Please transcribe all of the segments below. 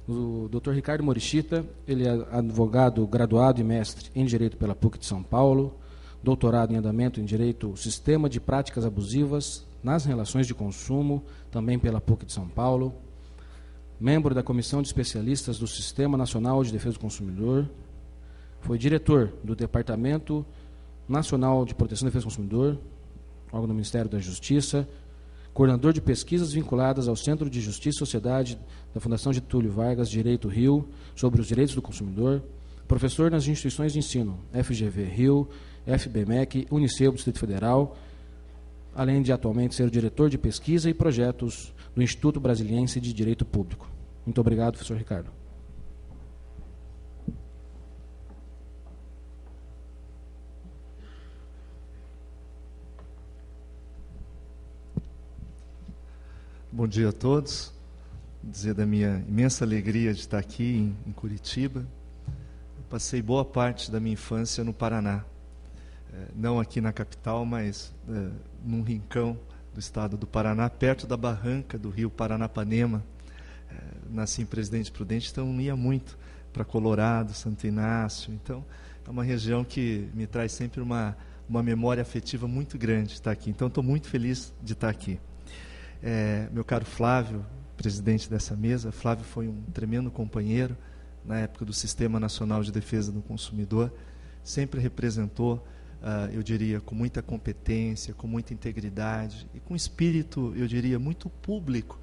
O Dr. Ricardo Morishita, ele é advogado graduado e mestre em Direito pela PUC de São Paulo, doutorado em andamento em Direito Sistema de Práticas Abusivas nas Relações de Consumo, também pela PUC de São Paulo, membro da Comissão de Especialistas do Sistema Nacional de Defesa do Consumidor, foi diretor do Departamento Nacional de Proteção e Defesa do Consumidor, órgão do Ministério da Justiça, coordenador de pesquisas vinculadas ao Centro de Justiça e Sociedade da Fundação Getúlio Vargas, Direito Rio, sobre os direitos do consumidor, professor nas instituições de ensino, FGV Rio, FBMEC, Uniceu, Distrito Federal, além de atualmente ser o diretor de pesquisa e projetos do Instituto Brasiliense de Direito Público. Muito obrigado, professor Ricardo. Bom dia a todos. Vou dizer da minha imensa alegria de estar aqui em Curitiba. Eu passei boa parte da minha infância no Paraná. Não aqui na capital, mas num rincão do estado do Paraná, perto da barranca do rio Paranapanema. Nasci em Presidente Prudente, então não ia muito para Colorado, Santo Inácio. Então, é uma região que me traz sempre uma memória afetiva muito grande de estar aqui. Então, estou muito feliz de estar aqui. Meu caro Flávio, presidente dessa mesa, Flávio foi um tremendo companheiro na época do Sistema Nacional de Defesa do Consumidor, sempre representou, eu diria, com muita competência, com muita integridade e com espírito, eu diria, muito público,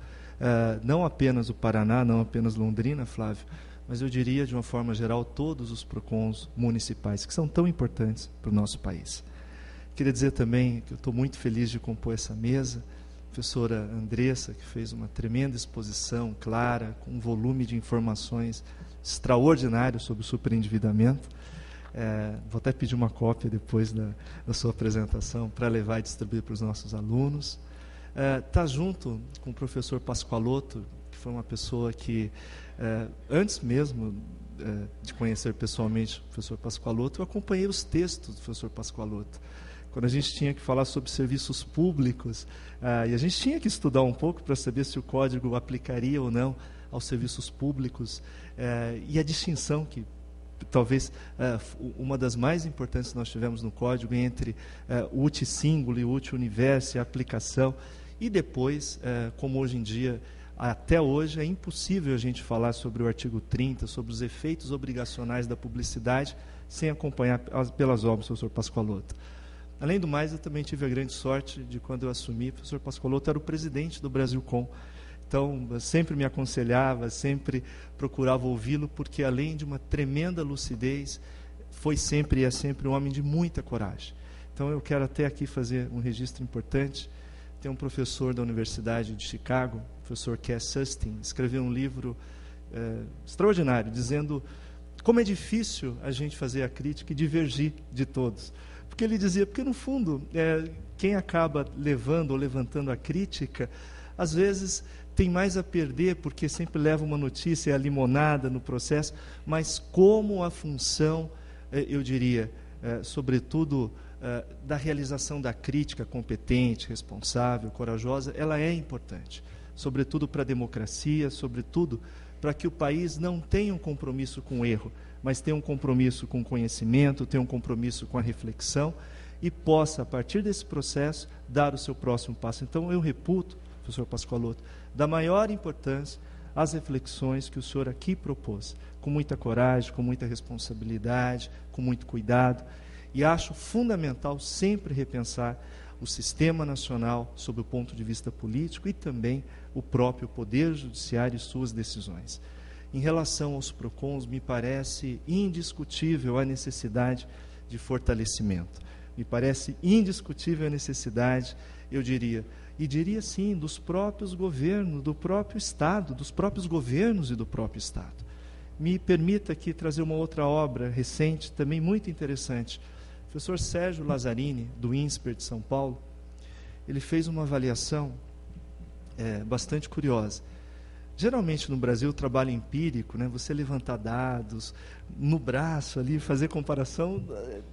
não apenas o Paraná, não apenas Londrina, Flávio, mas eu diria, de uma forma geral, todos os PROCONs municipais, que são tão importantes para o nosso país. Queria dizer também que eu estou muito feliz de compor essa mesa, professora Andressa, que fez uma tremenda exposição clara, com um volume de informações extraordinário sobre o superendividamento. Vou até pedir uma cópia depois da sua apresentação para levar e distribuir para os nossos alunos. Está junto com o professor Pascoaloto, que foi uma pessoa que, antes mesmo de conhecer pessoalmente o professor Pascoaloto, eu acompanhei os textos do professor Pascoaloto. Quando a gente tinha que falar sobre serviços públicos, e a gente tinha que estudar um pouco para saber se o código aplicaria ou não aos serviços públicos, e a distinção que talvez uma das mais importantes que nós tivemos no código entre o uti singulo e o uti universo, e a aplicação, e depois, como hoje em dia, até hoje, é impossível a gente falar sobre o artigo 30, sobre os efeitos obrigacionais da publicidade, sem acompanhar pelas obras do professor Pascoaloto. Além do mais, eu também tive a grande sorte de, quando eu assumi, o professor Pascoaloto era o presidente do Brasilcom. Então, sempre me aconselhava, sempre procurava ouvi-lo, porque, além de uma tremenda lucidez, foi sempre e é sempre um homem de muita coragem. Então, eu quero até aqui fazer um registro importante. Tem um professor da Universidade de Chicago, o professor Cass Sustin, escreveu um livro extraordinário, dizendo como é difícil a gente fazer a crítica e divergir de todos. Porque ele dizia, porque no fundo, quem acaba levando ou levantando a crítica, às vezes tem mais a perder, porque sempre leva uma notícia, a limonada no processo, mas como a função, eu diria, sobretudo, da realização da crítica competente, responsável, corajosa, ela é importante, sobretudo para a democracia, sobretudo para que o país não tenha um compromisso com o erro, mas tenha um compromisso com o conhecimento, tenha um compromisso com a reflexão e possa, a partir desse processo, dar o seu próximo passo. Então, eu reputo, professor Pascoaloto, da maior importância as reflexões que o senhor aqui propôs, com muita coragem, com muita responsabilidade, com muito cuidado, e acho fundamental sempre repensar o sistema nacional sob o ponto de vista político e também o próprio Poder Judiciário e suas decisões. Em relação aos PROCONs, me parece indiscutível a necessidade de fortalecimento. Me parece indiscutível a necessidade, eu diria, e diria sim, dos próprios governos, do próprio Estado, dos próprios governos e do próprio Estado. Me permita aqui trazer uma outra obra recente, também muito interessante. O professor Sérgio Lazzarini, do INSPER de São Paulo, ele fez uma avaliação bastante curiosa. Geralmente no Brasil o trabalho empírico, você levantar dados no braço ali, fazer comparação,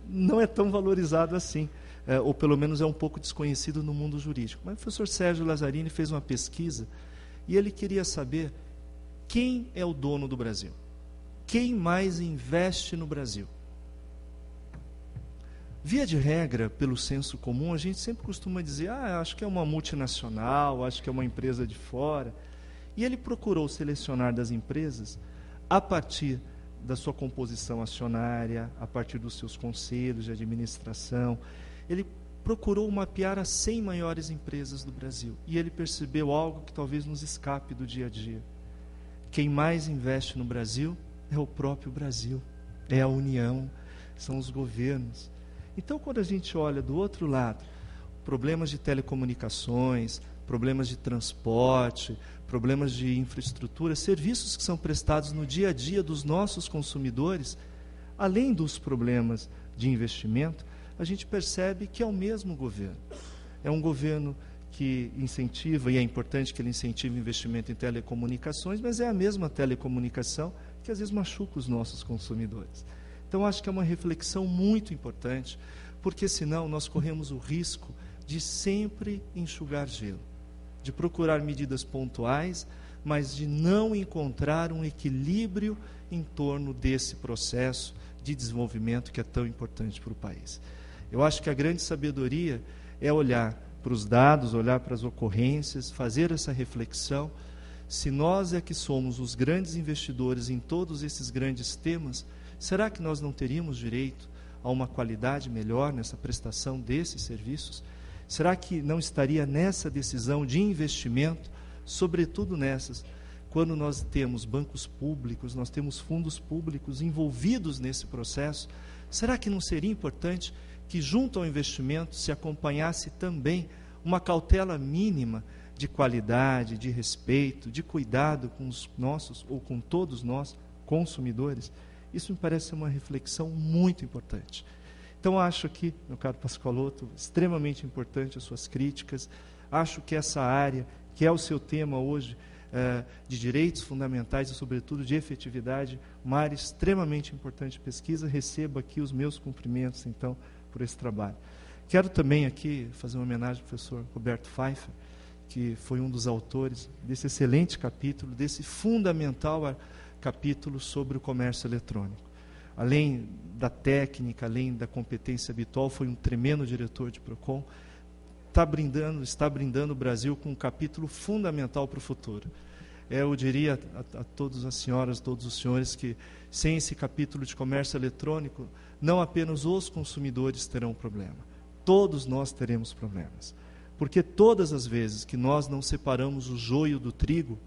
não é tão valorizado assim, ou pelo menos é um pouco desconhecido no mundo jurídico. Mas o professor Sérgio Lazzarini fez uma pesquisa e ele queria saber quem é o dono do Brasil? Quem mais investe no Brasil? Via de regra, pelo senso comum, a gente sempre costuma dizer, acho que é uma multinacional, acho que é uma empresa de fora. E ele procurou selecionar das empresas a partir da sua composição acionária, a partir dos seus conselhos de administração. Ele procurou mapear as 100 maiores empresas do Brasil. E ele percebeu algo que talvez nos escape do dia a dia. Quem mais investe no Brasil é o próprio Brasil, é a União, são os governos. Então, quando a gente olha do outro lado, problemas de telecomunicações, problemas de transporte, problemas de infraestrutura, serviços que são prestados no dia a dia dos nossos consumidores, além dos problemas de investimento, a gente percebe que é o mesmo governo. É um governo que incentiva, e é importante que ele incentive o investimento em telecomunicações, mas é a mesma telecomunicação que às vezes machuca os nossos consumidores. Então, acho que é uma reflexão muito importante, porque senão nós corremos o risco de sempre enxugar gelo, de procurar medidas pontuais, mas de não encontrar um equilíbrio em torno desse processo de desenvolvimento que é tão importante para o país. Eu acho que a grande sabedoria é olhar para os dados, olhar para as ocorrências, fazer essa reflexão. Se nós é que somos os grandes investidores em todos esses grandes temas, será que nós não teríamos direito a uma qualidade melhor nessa prestação desses serviços? Será que não estaria nessa decisão de investimento, sobretudo nessas, quando nós temos bancos públicos, nós temos fundos públicos envolvidos nesse processo, será que não seria importante que junto ao investimento se acompanhasse também uma cautela mínima de qualidade, de respeito, de cuidado com os nossos, ou com todos nós, consumidores? Isso me parece uma reflexão muito importante. Então, acho que, meu caro Pascoaloto, extremamente importante as suas críticas. Acho que essa área, que é o seu tema hoje, de direitos fundamentais e, sobretudo, de efetividade, uma área extremamente importante de pesquisa. Recebo aqui os meus cumprimentos, então, por esse trabalho. Quero também aqui fazer uma homenagem ao professor Roberto Pfeiffer, que foi um dos autores desse excelente capítulo, desse fundamental capítulo sobre o comércio eletrônico. Além da técnica, além da competência habitual, foi um tremendo diretor de PROCON, está brindando o Brasil com um capítulo fundamental para o futuro. Eu diria a todas as senhoras, todos os senhores, que sem esse capítulo de comércio eletrônico, não apenas os consumidores terão problema, todos nós teremos problemas. Porque todas as vezes que nós não separamos o joio do trigo,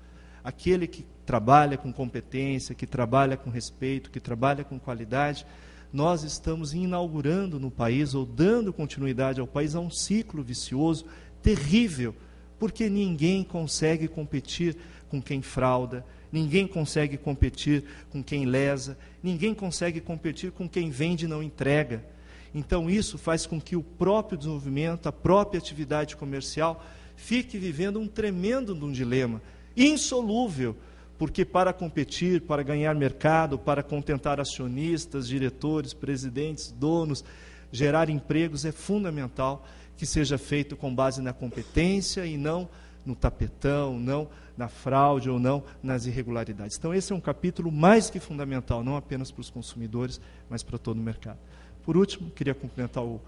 aquele que trabalha com competência, que trabalha com respeito, que trabalha com qualidade, nós estamos inaugurando no país, ou dando continuidade ao país, a um ciclo vicioso terrível, porque ninguém consegue competir com quem frauda, ninguém consegue competir com quem lesa, ninguém consegue competir com quem vende e não entrega. Então isso faz com que o próprio desenvolvimento, a própria atividade comercial, fique vivendo um tremendo dilema, insolúvel, porque para competir, para ganhar mercado, para contentar acionistas, diretores, presidentes, donos, gerar empregos, é fundamental que seja feito com base na competência e não no tapetão, não na fraude ou não nas irregularidades. Então esse é um capítulo mais que fundamental, não apenas para os consumidores, mas para todo o mercado. Por último, queria cumprimentar o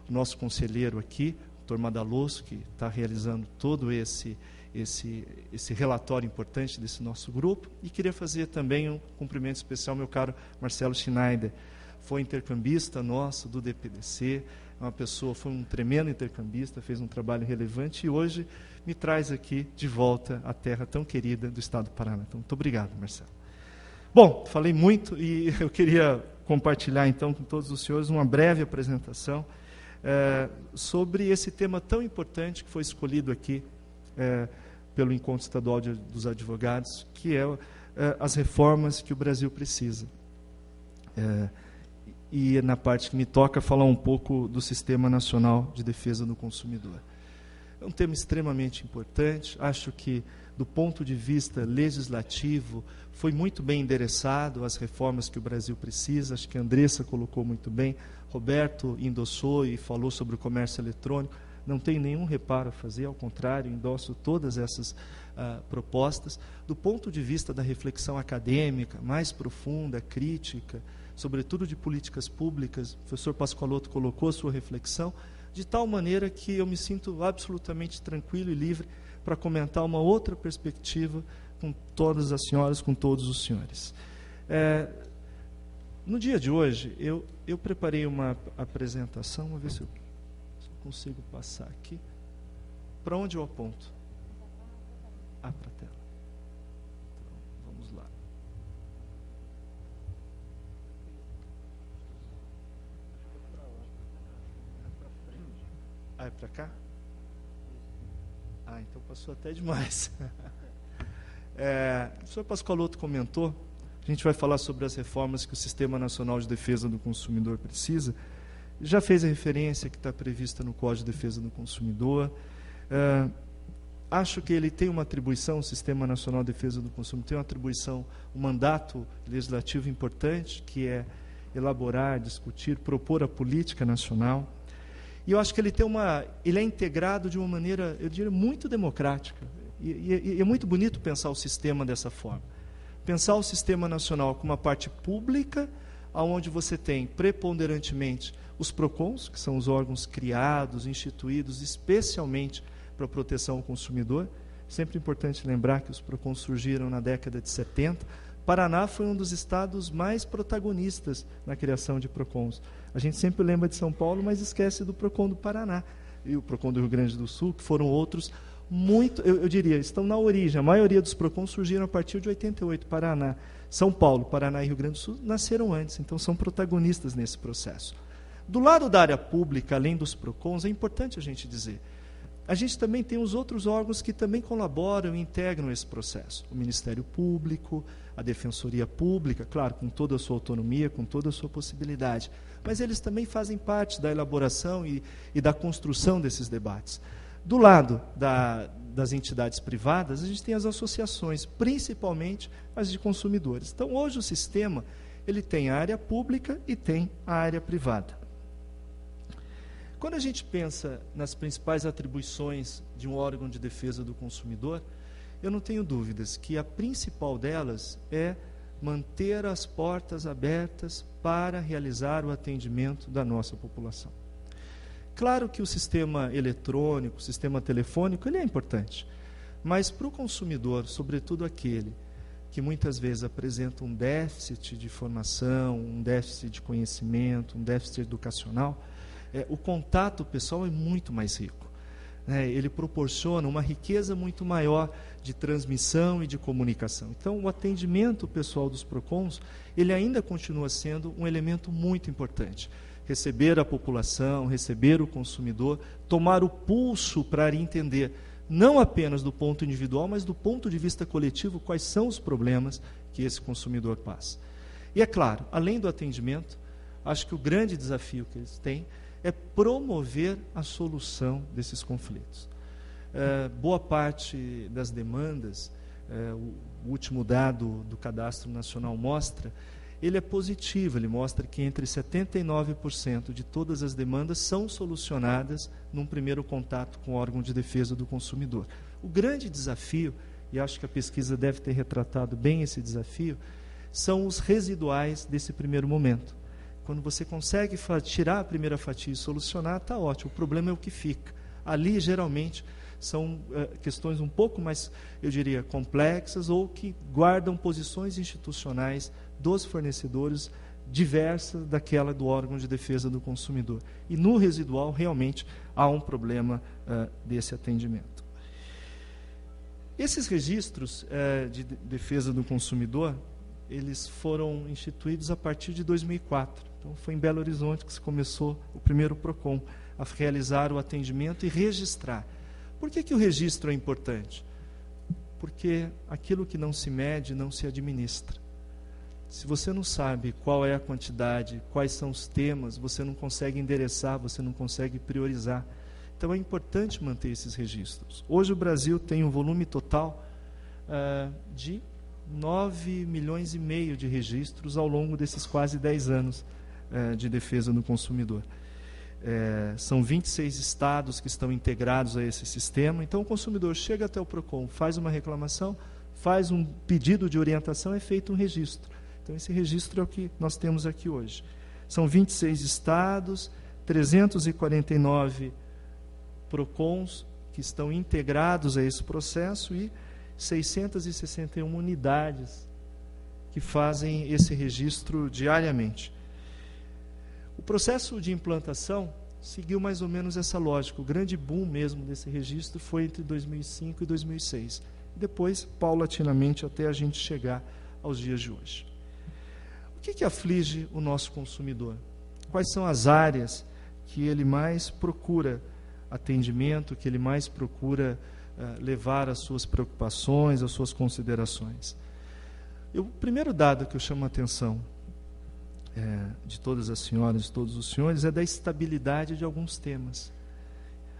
nosso conselheiro aqui, o Dr. Madaloso, que está realizando todo esse relatório importante desse nosso grupo, e queria fazer também um cumprimento especial ao meu caro Marcelo Schneider. Foi intercambista nosso do DPDC, foi um tremendo intercambista, fez um trabalho relevante e hoje me traz aqui de volta à terra tão querida do estado do Paraná. Então, muito obrigado, Marcelo. Bom, falei muito e eu queria compartilhar então com todos os senhores uma breve apresentação sobre esse tema tão importante que foi escolhido aqui pelo Encontro Estadual dos Advogados, que é as reformas que o Brasil precisa. E na parte que me toca, falar um pouco do Sistema Nacional de Defesa do Consumidor. É um tema extremamente importante, acho que, do ponto de vista legislativo, foi muito bem endereçado as reformas que o Brasil precisa, acho que a Andressa colocou muito bem, Roberto endossou e falou sobre o comércio eletrônico, não tenho nenhum reparo a fazer, ao contrário, endosso todas essas propostas. Do ponto de vista da reflexão acadêmica, mais profunda, crítica, sobretudo de políticas públicas, o professor Pascoaloto colocou a sua reflexão, de tal maneira que eu me sinto absolutamente tranquilo e livre para comentar uma outra perspectiva com todas as senhoras, com todos os senhores. No dia de hoje, eu preparei uma apresentação, vamos ver se eu consigo passar aqui. Para onde eu aponto? Para a tela. Então, vamos lá. É para cá? Então passou até demais. O senhor Pascoaloto comentou, a gente vai falar sobre as reformas que o Sistema Nacional de Defesa do Consumidor precisa. Já fez a referência que está prevista no Código de Defesa do Consumidor. Acho que ele tem uma atribuição, o Sistema Nacional de Defesa do Consumidor tem uma atribuição, um mandato legislativo importante, que é elaborar, discutir, propor a política nacional. E eu acho que ele é integrado de uma maneira, eu diria, muito democrática. E é muito bonito pensar o sistema dessa forma. Pensar o sistema nacional como uma parte pública, onde você tem preponderantemente os PROCONs, que são os órgãos criados, instituídos especialmente para a proteção ao consumidor. Sempre importante lembrar que os PROCONs surgiram na década de 70. Paraná foi um dos estados mais protagonistas na criação de PROCONs. A gente sempre lembra de São Paulo, mas esquece do PROCON do Paraná e o PROCON do Rio Grande do Sul, que foram outros muito, eu diria, estão na origem. A maioria dos PROCONs surgiram a partir de 88, Paraná. São Paulo, Paraná e Rio Grande do Sul nasceram antes, então são protagonistas nesse processo. Do lado da área pública, além dos PROCONs, é importante a gente dizer, a gente também tem os outros órgãos que também colaboram e integram esse processo. O Ministério Público, a Defensoria Pública, claro, com toda a sua autonomia, com toda a sua possibilidade, mas eles também fazem parte da elaboração e da construção desses debates. Do lado das entidades privadas, a gente tem as associações, principalmente as de consumidores. Então, hoje o sistema ele tem a área pública e tem a área privada. Quando a gente pensa nas principais atribuições de um órgão de defesa do consumidor, eu não tenho dúvidas que a principal delas é manter as portas abertas para realizar o atendimento da nossa população. Claro que o sistema eletrônico, o sistema telefônico, ele é importante, mas para o consumidor, sobretudo aquele que muitas vezes apresenta um déficit de formação, um déficit de conhecimento, um déficit educacional, o contato pessoal é muito mais rico. Ele proporciona uma riqueza muito maior de transmissão e de comunicação. Então, o atendimento pessoal dos PROCONs, ele ainda continua sendo um elemento muito importante. Receber a população, receber o consumidor, tomar o pulso para entender, não apenas do ponto individual, mas do ponto de vista coletivo, quais são os problemas que esse consumidor passa. E é claro, além do atendimento, acho que o grande desafio que eles têm é promover a solução desses conflitos. Boa parte das demandas, o último dado do Cadastro Nacional mostra, ele é positivo, ele mostra que entre 79% de todas as demandas são solucionadas num primeiro contato com o órgão de defesa do consumidor. O grande desafio, e acho que a pesquisa deve ter retratado bem esse desafio, são os residuais desse primeiro momento. Quando você consegue tirar a primeira fatia e solucionar, está ótimo. O problema é o que fica. Ali, geralmente, são questões um pouco mais, eu diria, complexas ou que guardam posições institucionais dos fornecedores diversas daquela do órgão de defesa do consumidor. E no residual, realmente, há um problema desse atendimento. Esses registros de defesa do consumidor, eles foram instituídos a partir de 2004. Então, foi em Belo Horizonte que se começou o primeiro PROCON a realizar o atendimento e registrar. Por que o registro é importante? Porque aquilo que não se mede não se administra. Se você não sabe qual é a quantidade, quais são os temas, você não consegue endereçar, você não consegue priorizar. Então, é importante manter esses registros. Hoje o Brasil tem um volume total de 9,5 milhões de registros ao longo desses quase 10 anos de defesa do consumidor. São 26 estados que estão integrados a esse sistema. Então, o consumidor chega até o PROCON, faz uma reclamação, faz um pedido de orientação, é feito um registro. Então, esse registro é o que nós temos aqui hoje. São 26 estados, 349 PROCONs que estão integrados a esse processo e 661 unidades que fazem esse registro diariamente. O processo de implantação seguiu mais ou menos essa lógica. O grande boom mesmo desse registro foi entre 2005 e 2006. Depois, paulatinamente, até a gente chegar aos dias de hoje. O que aflige o nosso consumidor? Quais são as áreas que ele mais procura atendimento, que ele mais procura levar as suas preocupações, as suas considerações? O primeiro dado que eu chamo a atenção de todas as senhoras, de todos os senhores, é da estabilidade de alguns temas.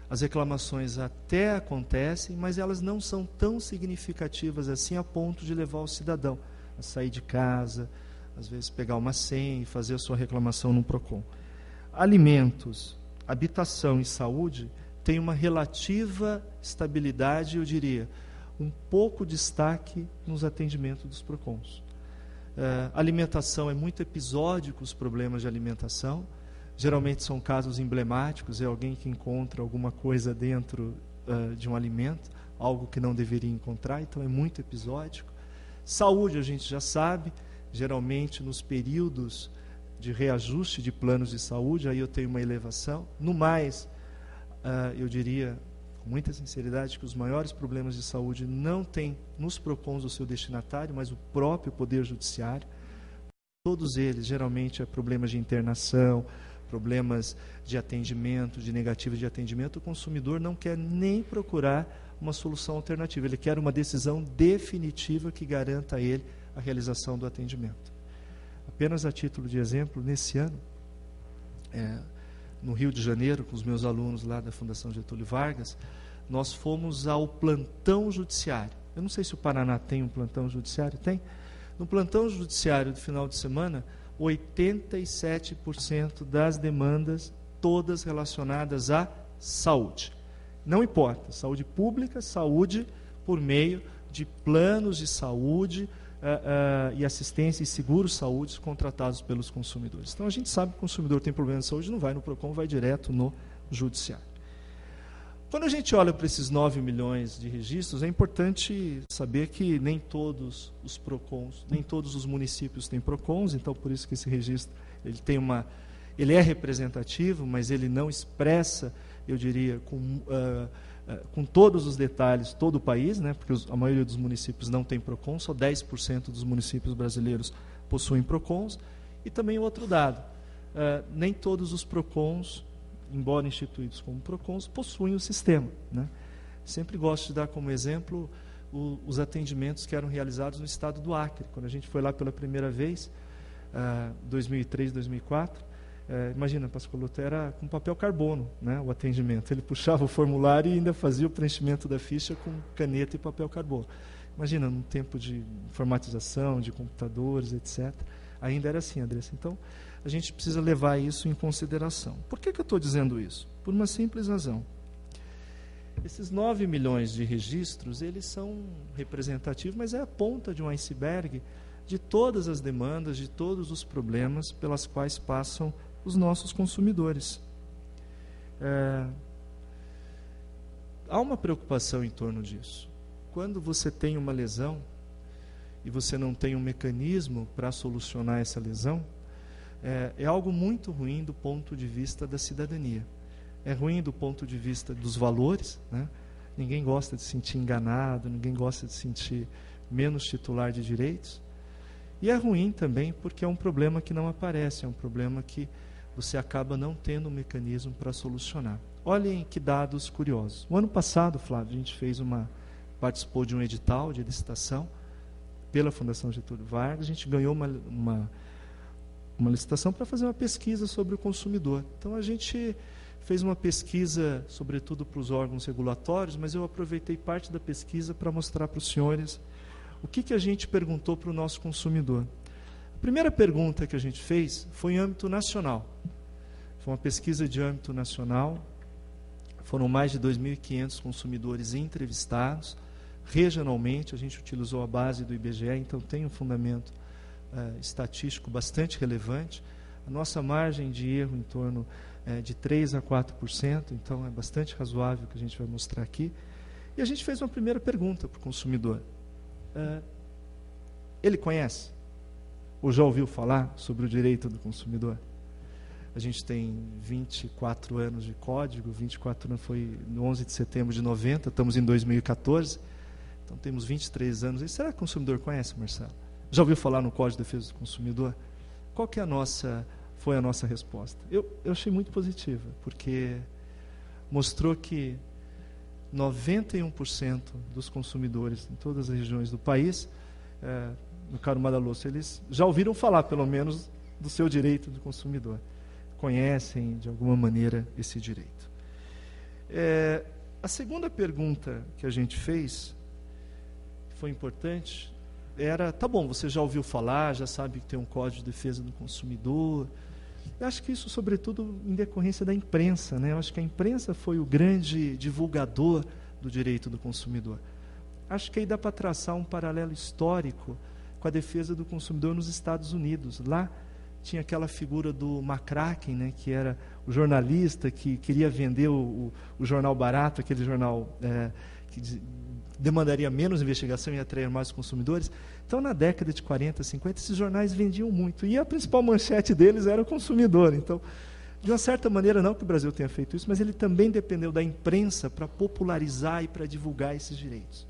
As reclamações até acontecem, mas elas não são tão significativas assim a ponto de levar o cidadão a sair de casa, às vezes pegar uma senha e fazer a sua reclamação no PROCON. Alimentos, habitação e saúde têm uma relativa estabilidade, eu diria, um pouco destaque nos atendimentos dos PROCONs. Alimentação, é muito episódico os problemas de alimentação. Geralmente são casos emblemáticos, é alguém que encontra alguma coisa dentro de um alimento, algo que não deveria encontrar, então é muito episódico. Saúde, a gente já sabe, geralmente nos períodos de reajuste de planos de saúde, aí eu tenho uma elevação. No mais, eu diria, com muita sinceridade, que os maiores problemas de saúde não têm nos PROCONs o seu destinatário, mas o próprio Poder Judiciário. Todos eles, geralmente, é problemas de internação, problemas de atendimento, de negativa de atendimento. O consumidor não quer nem procurar uma solução alternativa, ele quer uma decisão definitiva que garanta a ele a realização do atendimento. Apenas a título de exemplo, nesse ano, no Rio de Janeiro, com os meus alunos lá da Fundação Getúlio Vargas, nós fomos ao plantão judiciário. Eu não sei se o Paraná tem um plantão judiciário, tem? No plantão judiciário do final de semana, 87% das demandas, todas relacionadas à saúde. Não importa, saúde pública, saúde por meio de planos de saúde e assistência e seguros-saúde contratados pelos consumidores. Então, a gente sabe que o consumidor tem problema de saúde, não vai no PROCON, vai direto no judiciário. Quando a gente olha para esses 9 milhões de registros, é importante saber que nem todos os PROCONs, nem todos os municípios têm PROCONs, então por isso que esse registro ele é representativo, mas ele não expressa, eu diria, com todos os detalhes todo o país, né, porque a maioria dos municípios não tem PROCON, só 10% dos municípios brasileiros possuem PROCONs. E também outro dado, nem todos os PROCONs, embora instituídos como PROCONs, possuem o sistema, né? Sempre gosto de dar como exemplo os atendimentos que eram realizados no estado do Acre. Quando a gente foi lá pela primeira vez, 2003, 2004, imagina, Pascoaloto, era com papel carbono, né, o atendimento. Ele puxava o formulário e ainda fazia o preenchimento da ficha com caneta e papel carbono. Imagina, num tempo de informatização, de computadores, etc. Ainda era assim, Andressa. Então, a gente precisa levar isso em consideração. Por que eu estou dizendo isso? Por uma simples razão. Esses 9 milhões de registros, eles são representativos, mas é a ponta de um iceberg de todas as demandas, de todos os problemas pelas quais passam os nossos consumidores. Há uma preocupação em torno disso. Quando você tem uma lesão e você não tem um mecanismo para solucionar essa lesão, é algo muito ruim do ponto de vista da cidadania. É ruim do ponto de vista dos valores, né? Ninguém gosta de se sentir enganado, ninguém gosta de se sentir menos titular de direitos. E é ruim também porque é um problema que não aparece, é um problema que você acaba não tendo um mecanismo para solucionar. Olhem que dados curiosos. O ano passado, Flávio, a gente participou de um edital de licitação pela Fundação Getúlio Vargas, a gente ganhou uma licitação para fazer uma pesquisa sobre o consumidor. Então, a gente fez uma pesquisa, sobretudo para os órgãos regulatórios, mas eu aproveitei parte da pesquisa para mostrar para os senhores o que a gente perguntou para o nosso consumidor. A primeira pergunta que a gente fez foi em âmbito nacional. Foi uma pesquisa de âmbito nacional, foram mais de 2.500 consumidores entrevistados. Regionalmente, a gente utilizou a base do IBGE, então tem um fundamento estatístico bastante relevante. A nossa margem de erro em torno de 3% a 4%, então é bastante razoável que a gente vai mostrar aqui. E a gente fez uma primeira pergunta para o consumidor. Ele conhece? Ou já ouviu falar sobre o direito do consumidor? A gente tem 24 anos de código, 24 anos foi no 11 de setembro de 90, estamos em 2014, então temos 23 anos. E será que o consumidor conhece, Marcelo? Já ouviu falar no Código de Defesa do Consumidor? Qual que foi a nossa resposta? Eu achei muito positiva, porque mostrou que 91% dos consumidores em todas as regiões do país, no caro Madaloso, eles já ouviram falar, pelo menos, do seu direito do consumidor. Conhecem, de alguma maneira, esse direito. A segunda pergunta que a gente fez, que foi importante, era, tá bom, você já ouviu falar, já sabe que tem um Código de Defesa do Consumidor. Eu acho que isso, sobretudo, em decorrência da imprensa, né? Eu acho que a imprensa foi o grande divulgador do direito do consumidor. Acho que aí dá para traçar um paralelo histórico com a defesa do consumidor nos Estados Unidos. Lá tinha aquela figura do McCracken, né, que era o jornalista que queria vender o jornal barato, aquele jornal que demandaria menos investigação e atrair mais consumidores. Então, na década de 40, 50, esses jornais vendiam muito. E a principal manchete deles era o consumidor. Então, de uma certa maneira, não que o Brasil tenha feito isso, mas ele também dependeu da imprensa para popularizar e para divulgar esses direitos.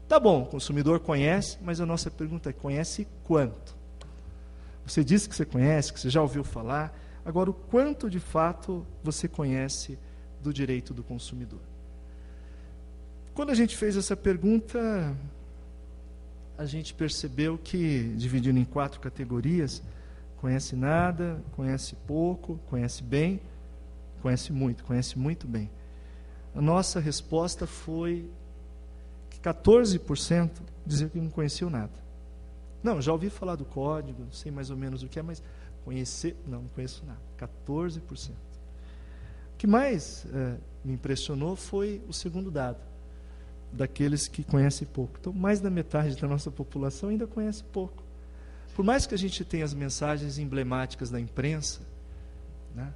Tá bom, o consumidor conhece, mas a nossa pergunta é, conhece quanto? Você disse que você conhece, que você já ouviu falar. Agora, o quanto de fato você conhece do direito do consumidor? Quando a gente fez essa pergunta, a gente percebeu que, dividindo em 4 categorias, conhece nada, conhece pouco, conhece bem, conhece muito bem. A nossa resposta foi que 14% diziam que não conheciam nada. Não, já ouvi falar do código, sei mais ou menos o que é, mas conhecer, não conheço nada. 14%. O que mais me impressionou foi o segundo dado, daqueles que conhecem pouco. Então, mais da metade da nossa população ainda conhece pouco. Por mais que a gente tenha as mensagens emblemáticas da imprensa, né,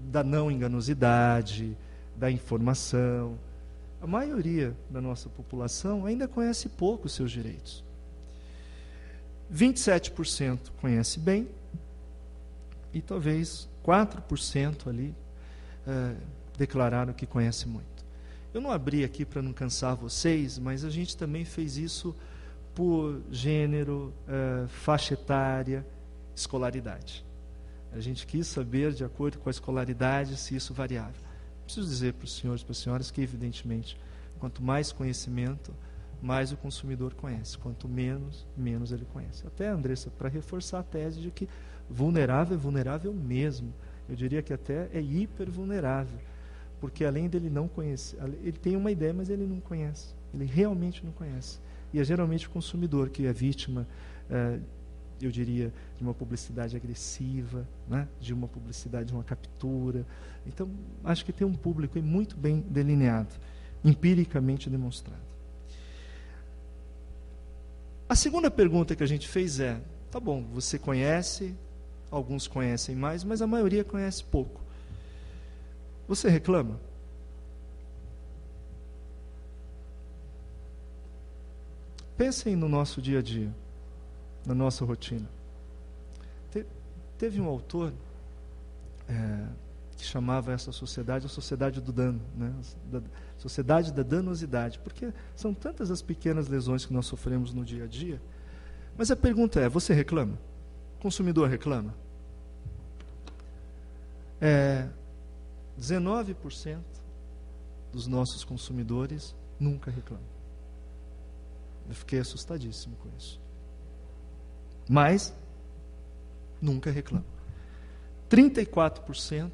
da não enganosidade, da informação, a maioria da nossa população ainda conhece pouco os seus direitos. 27% conhece bem e talvez 4% ali declararam que conhece muito. Eu não abri aqui para não cansar vocês, mas a gente também fez isso por gênero, faixa etária, escolaridade. A gente quis saber, de acordo com a escolaridade, se isso variava. Preciso dizer para os senhores e para as senhoras que, evidentemente, quanto mais conhecimento, mais o consumidor conhece. Quanto menos, menos ele conhece. Até, Andressa, para reforçar a tese de que vulnerável é vulnerável mesmo. Eu diria que até é hipervulnerável. Porque além dele não conhecer, ele tem uma ideia, mas ele não conhece. Ele realmente não conhece. E é geralmente o consumidor que é vítima, eu diria, de uma publicidade agressiva, né? De uma publicidade, de uma captura. Então, acho que tem um público aí muito bem delineado, empiricamente demonstrado. A segunda pergunta que a gente fez é, tá bom, você conhece, alguns conhecem mais, mas a maioria conhece pouco. Você reclama? Pensem no nosso dia a dia, na nossa rotina. Teve um autor que chamava essa sociedade a sociedade do dano, né? Sociedade da danosidade, porque são tantas as pequenas lesões que nós sofremos no dia a dia. Mas a pergunta é, você reclama? O consumidor reclama? 19% dos nossos consumidores nunca reclamam. Eu fiquei assustadíssimo com isso. Mas nunca reclamam. 34%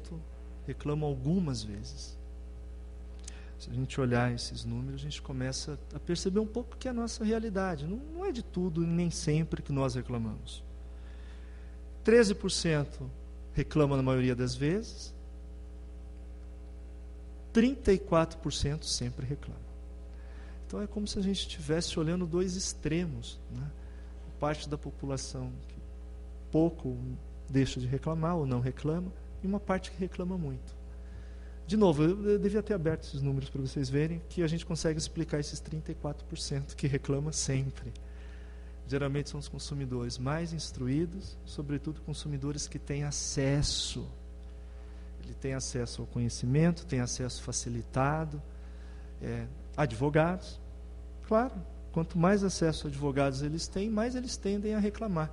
reclamam algumas vezes. Se a gente olhar esses números, a gente começa a perceber um pouco que é a nossa realidade. Não é de tudo e nem sempre que nós reclamamos. 13% reclama na maioria das vezes. 34% sempre reclama. Então é como se a gente estivesse olhando dois extremos, né? Parte da população que pouco deixa de reclamar ou não reclama, e uma parte que reclama muito. De novo, eu devia ter aberto esses números para vocês verem que a gente consegue explicar esses 34% que reclama sempre. Geralmente são os consumidores mais instruídos, sobretudo consumidores que têm acesso. Ele tem acesso ao conhecimento, tem acesso facilitado. Advogados, claro, quanto mais acesso a advogados eles têm, mais eles tendem a reclamar.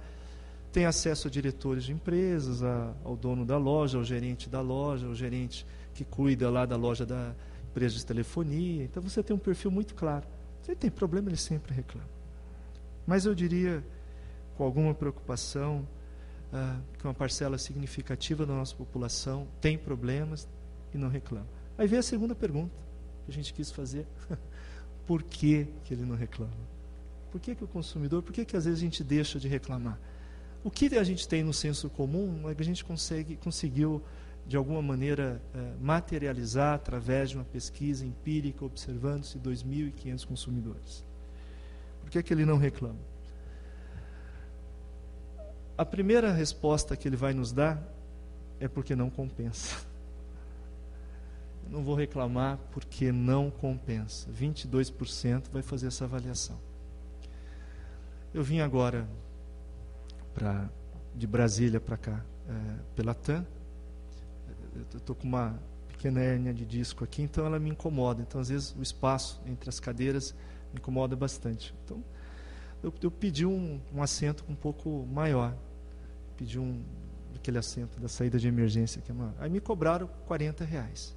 Tem acesso a diretores de empresas, ao dono da loja, ao gerente da loja, ao gerente que cuida lá da loja da empresa de telefonia. Então você tem um perfil muito claro. Se ele tem problema, ele sempre reclama. Mas eu diria, com alguma preocupação, que uma parcela significativa da nossa população tem problemas e não reclama. Aí vem a segunda pergunta que a gente quis fazer. Por que ele não reclama? Por que o consumidor, por que às vezes a gente deixa de reclamar? O que a gente tem no senso comum é que a gente conseguiu, de alguma maneira, materializar através de uma pesquisa empírica, observando-se 2.500 consumidores. Por que ele não reclama? A primeira resposta que ele vai nos dar é porque não compensa. Eu não vou reclamar porque não compensa. 22% vai fazer essa avaliação. Eu vim agora de Brasília para cá, pela TAM. Eu estou com uma pequena hérnia de disco aqui, então ela me incomoda. Então, às vezes, o espaço entre as cadeiras me incomoda bastante. Então, eu pedi um assento um pouco maior. Pedi aquele assento da saída de emergência. Aí me cobraram R$40.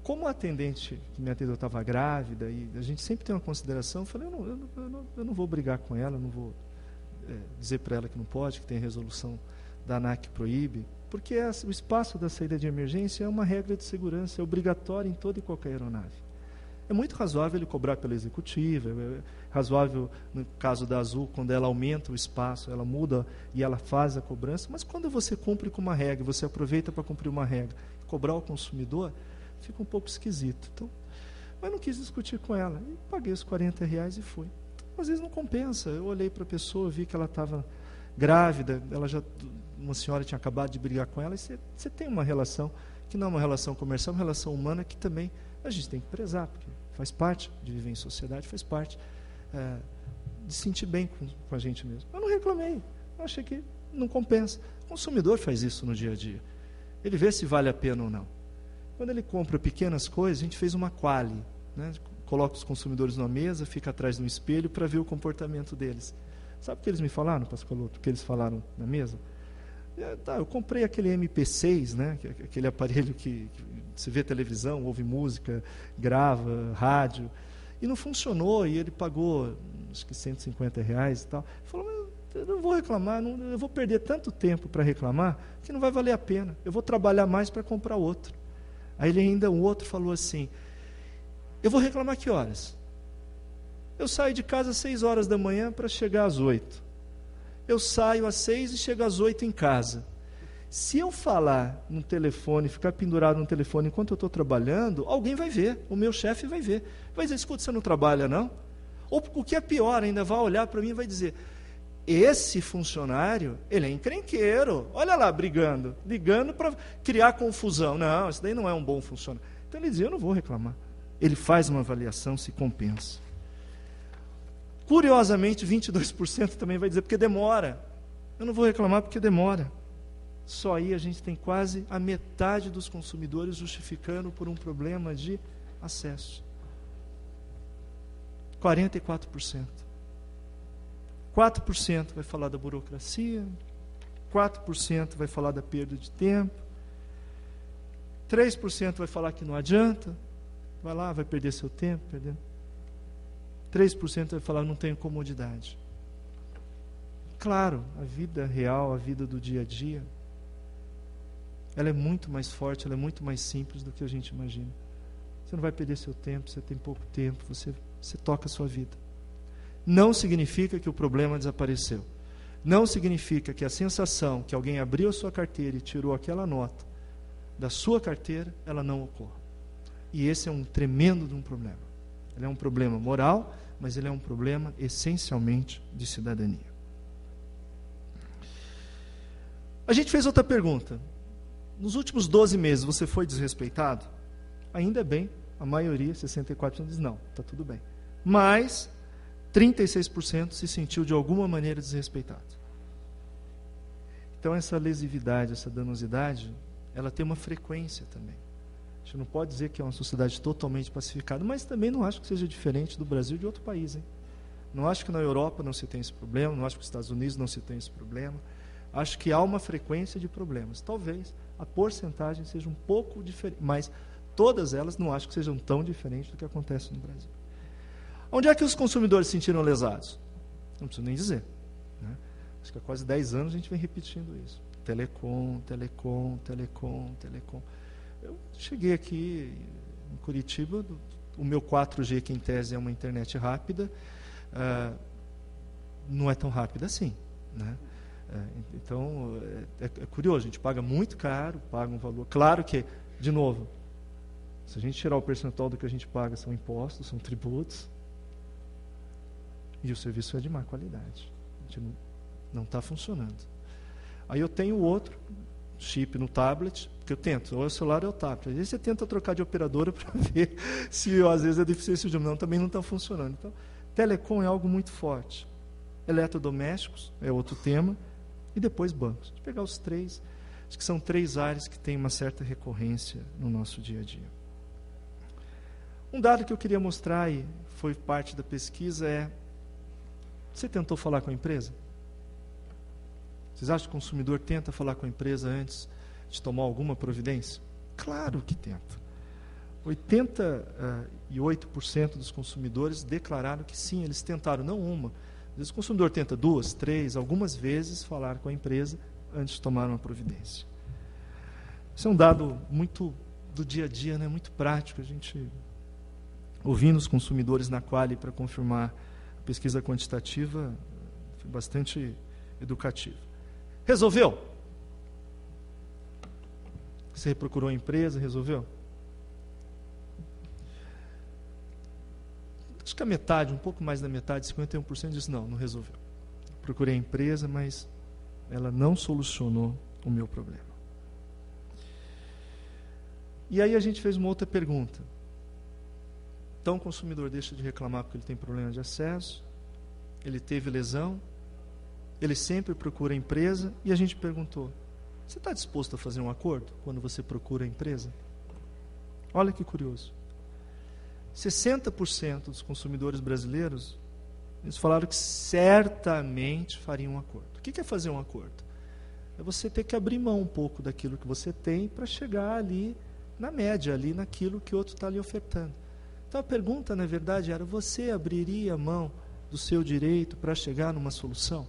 Como a atendente que me atendeu estava grávida, e a gente sempre tem uma consideração, eu falei, eu não vou brigar com ela, não vou dizer para ela que não pode, que tem resolução da ANAC que proíbe, porque o espaço da saída de emergência é uma regra de segurança, é obrigatória em toda e qualquer aeronave. É muito razoável ele cobrar pela executiva, é razoável no caso da Azul, quando ela aumenta o espaço, ela muda e ela faz a cobrança, mas quando você cumpre com uma regra, você aproveita para cumprir uma regra, cobrar ao consumidor, fica um pouco esquisito. Então, mas não quis discutir com ela, e paguei os R$40 e fui. Às vezes não compensa, eu olhei para a pessoa, vi que ela estava grávida, uma senhora tinha acabado de brigar com ela, e você tem uma relação, que não é uma relação comercial, é uma relação humana que também a gente tem que prezar, porque faz parte de viver em sociedade, faz parte de sentir bem com a gente mesmo. Eu não reclamei, eu achei que não compensa. O consumidor faz isso no dia a dia. Ele vê se vale a pena ou não. Quando ele compra pequenas coisas, a gente fez uma quali, né? Coloca os consumidores numa mesa, fica atrás de um espelho para ver o comportamento deles. Sabe o que eles me falaram, Pascoaloto? O que eles falaram na mesa? Eu comprei aquele MP6, né? Aquele aparelho que você vê televisão, ouve música, grava, rádio, e não funcionou, e ele pagou acho que R$150 e tal. Ele falou, mas eu não vou reclamar, eu vou perder tanto tempo para reclamar que não vai valer a pena, eu vou trabalhar mais para comprar outro. Aí um outro falou assim, eu vou reclamar que horas? Eu saio de casa às 6 horas da manhã para chegar às 8. Eu saio às 6 e chego às 8 em casa. Se eu falar no telefone, ficar pendurado no telefone enquanto eu estou trabalhando, alguém vai ver, o meu chefe vai ver. Vai dizer, escuta, você não trabalha não? Ou o que é pior, ainda vai olhar para mim e vai dizer, esse funcionário, ele é encrenqueiro, olha lá, ligando para criar confusão. Não, isso daí não é um bom funcionário. Então ele dizia, eu não vou reclamar. Ele faz uma avaliação, se compensa. Curiosamente, 22% também vai dizer, porque demora. Eu não vou reclamar porque demora. Só aí a gente tem quase a metade dos consumidores justificando por um problema de acesso. 44%. 4% vai falar da burocracia, 4% vai falar da perda de tempo, 3% vai falar que não adianta, vai lá, vai perder seu tempo, 3% vai falar não tenho comodidade. Claro, a vida real, a vida do dia a dia, ela é muito mais forte, ela é muito mais simples do que a gente imagina. Você não vai perder seu tempo, você tem pouco tempo, você toca a sua vida. Não significa que o problema desapareceu. não significa que a sensação que alguém abriu a sua carteira e tirou aquela nota da sua carteira, ela não ocorra. E esse é um tremendo de um problema. Ele é um problema moral, mas ele é um problema essencialmente de cidadania. A gente fez outra pergunta. Nos últimos 12 meses você foi desrespeitado? Ainda bem, a maioria, 64%, diz não, está tudo bem. Mas 36% se sentiu de alguma maneira desrespeitado. Então essa lesividade, essa danosidade, ela tem uma frequência também. A gente não pode dizer que é uma sociedade totalmente pacificada, mas também não acho que seja diferente do Brasil e de outro país, hein? Não acho que na Europa não se tem esse problema, não acho que nos Estados Unidos não se tem esse problema. Acho que há uma frequência de problemas. Talvez a porcentagem seja um pouco diferente, mas todas elas não acho que sejam tão diferentes do que acontece no Brasil. Onde é que os consumidores se sentiram lesados? Não preciso nem dizer, né? Acho que há quase 10 anos a gente vem repetindo isso. Telecom. Eu cheguei aqui em Curitiba, o meu 4G, que em tese é uma internet rápida, não é tão rápida assim, né? Então, é curioso, a gente paga muito caro, paga um valor. Claro que, de novo, se a gente tirar o percentual do que a gente paga, são impostos, são tributos, e o serviço é de má qualidade. A gente não está funcionando. Aí eu tenho outro chip no tablet, que eu tento, ou é o celular ou é o tablet. Às vezes você tenta trocar de operadora para ver se às vezes a deficiência de não, também não está funcionando. Então, telecom é algo muito forte. Eletrodomésticos é outro tema. E depois bancos. Vou pegar os três, acho que são 3 áreas que têm uma certa recorrência no nosso dia a dia. Um dado que eu queria mostrar, e foi parte da pesquisa, é: você tentou falar com a empresa? Vocês acham que o consumidor tenta falar com a empresa antes de tomar alguma providência? Claro que tenta. 88% dos consumidores declararam que sim, eles tentaram, não uma. Às vezes o consumidor tenta 2, 3, algumas vezes falar com a empresa antes de tomar uma providência. Isso é um dado muito do dia a dia, né? Muito prático. A gente, ouvindo os consumidores na Quali para confirmar a pesquisa quantitativa, foi bastante educativo. Resolveu? Você procurou a empresa, resolveu? Acho que a metade, um pouco mais da metade, 51% disse não resolveu. Procurei a empresa, mas ela não solucionou o meu problema. E aí a gente fez uma outra pergunta. Então o consumidor deixa de reclamar porque ele tem problema de acesso, ele teve lesão, ele sempre procura a empresa, e a gente perguntou: você está disposto a fazer um acordo quando você procura a empresa? Olha que curioso. 60% dos consumidores brasileiros, eles falaram que certamente fariam um acordo. O que é fazer um acordo? É você ter que abrir mão um pouco daquilo que você tem para chegar ali na média, ali naquilo que o outro está lhe ofertando. Então a pergunta, na verdade, era: você abriria mão do seu direito para chegar numa solução?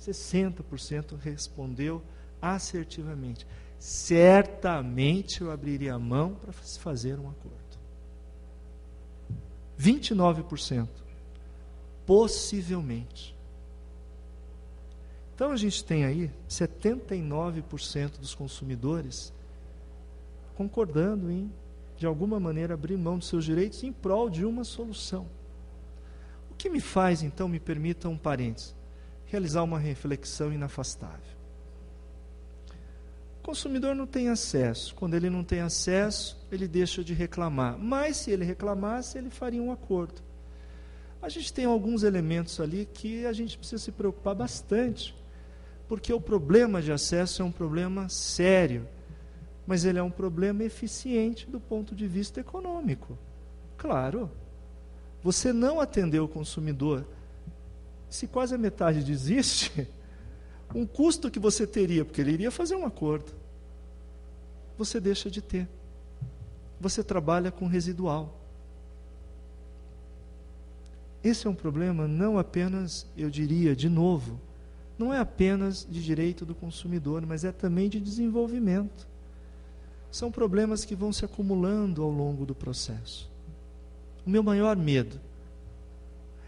60% respondeu assertivamente: certamente eu abriria mão para se fazer um acordo. 29%, possivelmente. Então a gente tem aí 79% dos consumidores concordando em, de alguma maneira, abrir mão dos seus direitos em prol de uma solução. O que me faz, então, me permita um parênteses, realizar uma reflexão inafastável. O consumidor não tem acesso. Quando ele não tem acesso, ele deixa de reclamar. Mas se ele reclamasse, ele faria um acordo. A gente tem alguns elementos ali que a gente precisa se preocupar bastante, porque o problema de acesso é um problema sério, mas ele é um problema eficiente do ponto de vista econômico. Claro, você não atendeu o consumidor, se quase a metade desiste, um custo que você teria, porque ele iria fazer um acordo, você deixa de ter. Você trabalha com residual. Esse é um problema não apenas, eu diria, de novo, não é apenas de direito do consumidor, mas é também de desenvolvimento. São problemas que vão se acumulando ao longo do processo. O meu maior medo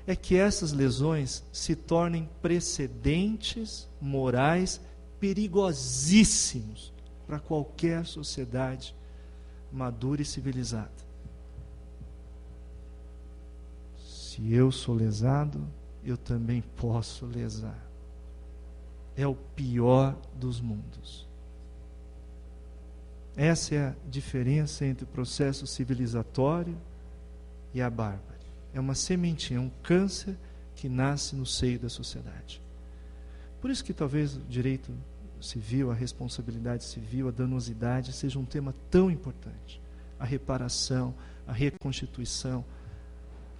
é que essas lesões se tornem precedentes morais perigosíssimos para qualquer sociedade madura e civilizada. Se eu sou lesado, eu também posso lesar. É o pior dos mundos. Essa é a diferença entre o processo civilizatório e a bárbara. É uma sementinha, um câncer que nasce no seio da sociedade. Por isso que talvez o direito civil, a responsabilidade civil, a danosidade seja um tema tão importante. A reparação, a reconstituição.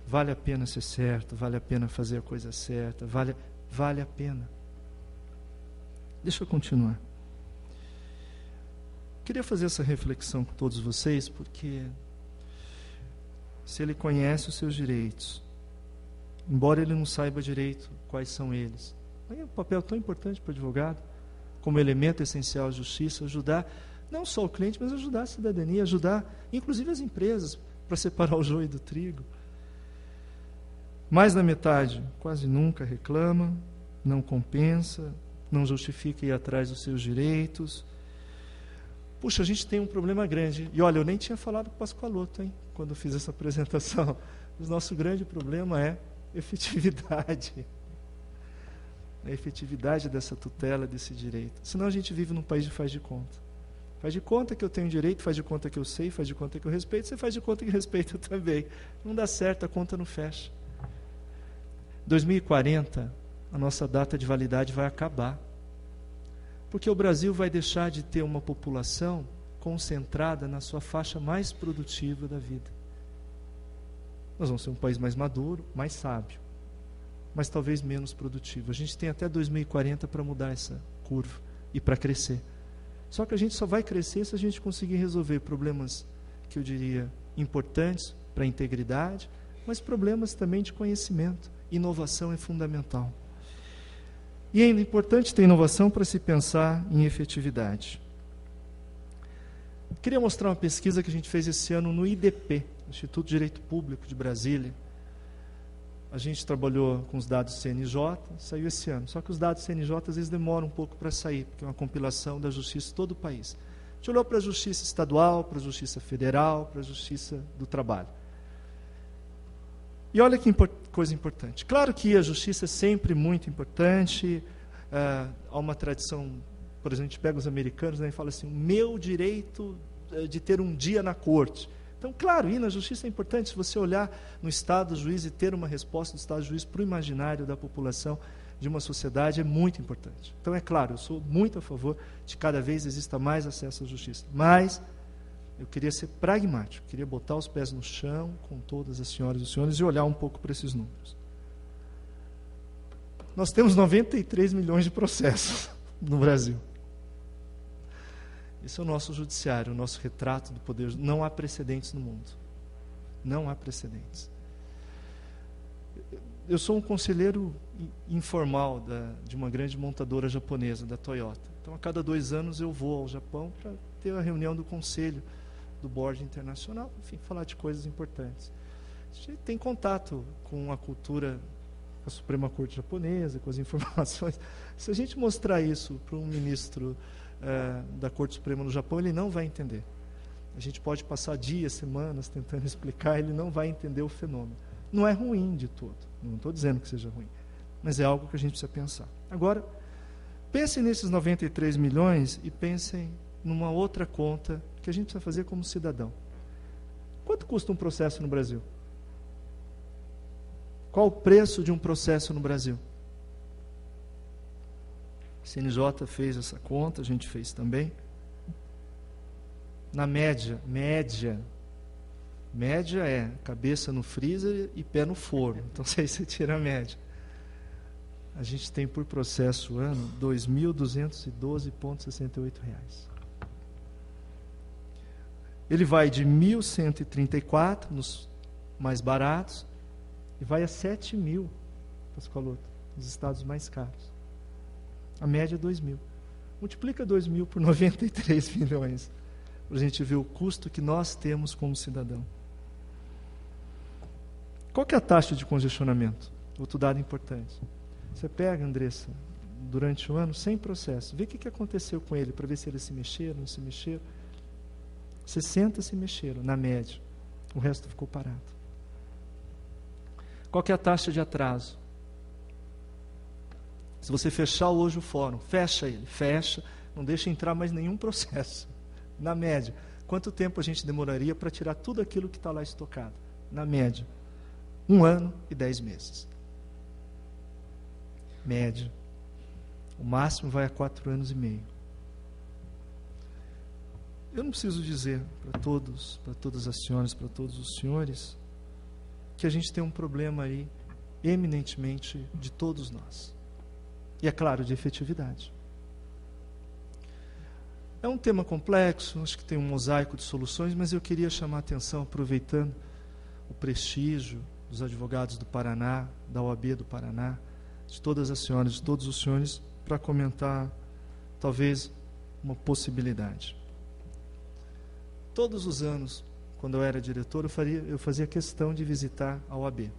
Vale a pena ser certo, vale a pena fazer a coisa certa, vale a pena. Deixa eu continuar. Queria fazer essa reflexão com todos vocês, porque se ele conhece os seus direitos, embora ele não saiba direito quais são eles, aí é um papel tão importante para o advogado, como elemento essencial de justiça, ajudar não só o cliente, mas ajudar a cidadania, ajudar inclusive as empresas para separar o joio do trigo. Mais da metade quase nunca reclama, não compensa, não justifica ir atrás dos seus direitos. Puxa, a gente tem um problema grande. E olha, eu nem tinha falado com o Pascoaloto, hein, quando eu fiz essa apresentação. O nosso grande problema é efetividade. A efetividade dessa tutela, desse direito. Senão a gente vive num país de faz de conta. Faz de conta que eu tenho direito, faz de conta que eu sei, faz de conta que eu respeito, você faz de conta que respeita também. Não dá certo, a conta não fecha. 2040, a nossa data de validade vai acabar. Porque o Brasil vai deixar de ter uma população concentrada na sua faixa mais produtiva da vida. Nós vamos ser um país mais maduro, mais sábio, mas talvez menos produtivo. A gente tem até 2040 para mudar essa curva e para crescer. Só que a gente só vai crescer se a gente conseguir resolver problemas que eu diria importantes para a integridade, mas problemas também de conhecimento. Inovação é fundamental. E ainda é importante ter inovação para se pensar em efetividade. Queria mostrar uma pesquisa que a gente fez esse ano no IDP, Instituto de Direito Público de Brasília. A gente trabalhou com os dados CNJ, saiu esse ano. Só que os dados CNJ às vezes demoram um pouco para sair, porque é uma compilação da justiça de todo o país. A gente olhou para a justiça estadual, para a justiça federal, para a justiça do trabalho. E olha que coisa importante. Claro que a justiça é sempre muito importante. Há uma tradição, por exemplo, a gente pega os americanos, né, e fala assim, o meu direito de ter um dia na corte. Então, claro, ir na justiça é importante. Se você olhar no estado do juiz e ter uma resposta do estado do juiz para o imaginário da população de uma sociedade, é muito importante. Então, é claro, eu sou muito a favor de que cada vez exista mais acesso à justiça. Mas eu queria ser pragmático, queria botar os pés no chão com todas as senhoras e os senhores e olhar um pouco para esses números. Nós temos 93 milhões de processos no Brasil. Esse é o nosso judiciário, o nosso retrato do poder. Não há precedentes no mundo. Não há precedentes. Eu sou um conselheiro informal de uma grande montadora japonesa, da Toyota. Então, a cada 2 anos eu vou ao Japão para ter a reunião do conselho do board internacional, enfim, falar de coisas importantes. A gente tem contato com a cultura, com a Suprema Corte japonesa, com as informações. Se a gente mostrar isso para um ministro da Corte Suprema no Japão, ele não vai entender. A gente pode passar dias, semanas tentando explicar, ele não vai entender o fenômeno. Não é ruim de todo, não estou dizendo que seja ruim, mas é algo que a gente precisa pensar. Agora, pensem nesses 93 milhões e pensem numa outra conta que a gente precisa fazer como cidadão. Quanto custa um processo no Brasil? Qual o preço de um processo no Brasil? A CNJ fez essa conta, a gente fez também. Na média é cabeça no freezer e pé no forno. Então, se aí você tira a média. A gente tem por processo ano R$ 2.212,68. Ele vai de 1.134 nos mais baratos e vai a 7.000, Pascoaloto, nos estados mais caros. A média é 2.000. Multiplica 2.000 por 93 milhões, para a gente ver o custo que nós temos como cidadão. Qual que é a taxa de congestionamento? Outro dado importante. Você pega, Andressa, durante o ano, sem processo, vê o que aconteceu com ele, para ver se eles se mexeram, não se mexeram. 60 se mexeram, na média. O resto ficou parado. Qual que é a taxa de atraso? Se você fechar hoje o fórum, fecha ele, fecha, não deixa entrar mais nenhum processo. Na média, quanto tempo a gente demoraria para tirar tudo aquilo que está lá estocado? Na média, 1 ano e 10 meses. Média. O máximo vai a 4 anos e meio. Eu não preciso dizer para todos, para todas as senhoras, para todos os senhores, que a gente tem um problema aí, eminentemente, de todos nós. E, é claro, de efetividade. É um tema complexo, acho que tem um mosaico de soluções, mas eu queria chamar a atenção, aproveitando o prestígio dos advogados do Paraná, da OAB do Paraná, de todas as senhoras, de todos os senhores, para comentar, talvez, uma possibilidade. Todos os anos, quando eu era diretor, eu fazia questão de visitar a OAB.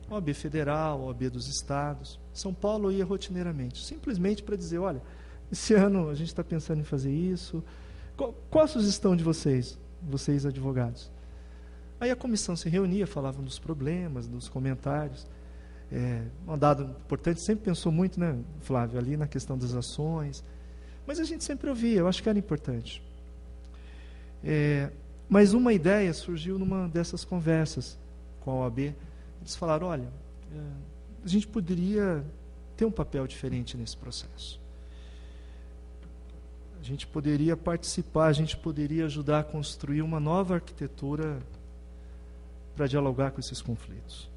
A OAB Federal, a OAB dos Estados. São Paulo eu ia rotineiramente, simplesmente para dizer, olha, esse ano a gente está pensando em fazer isso. Qual a sugestão de vocês advogados? Aí a comissão se reunia, falava dos problemas, dos comentários. Um dado importante, sempre pensou muito, né, Flávio, ali na questão das ações. Mas a gente sempre ouvia, eu acho que era importante. Mas uma ideia surgiu numa dessas conversas com a OAB. Eles falaram, olha, a gente poderia ter um papel diferente nesse processo. A gente poderia participar, a gente poderia ajudar a construir uma nova arquitetura para dialogar com esses conflitos.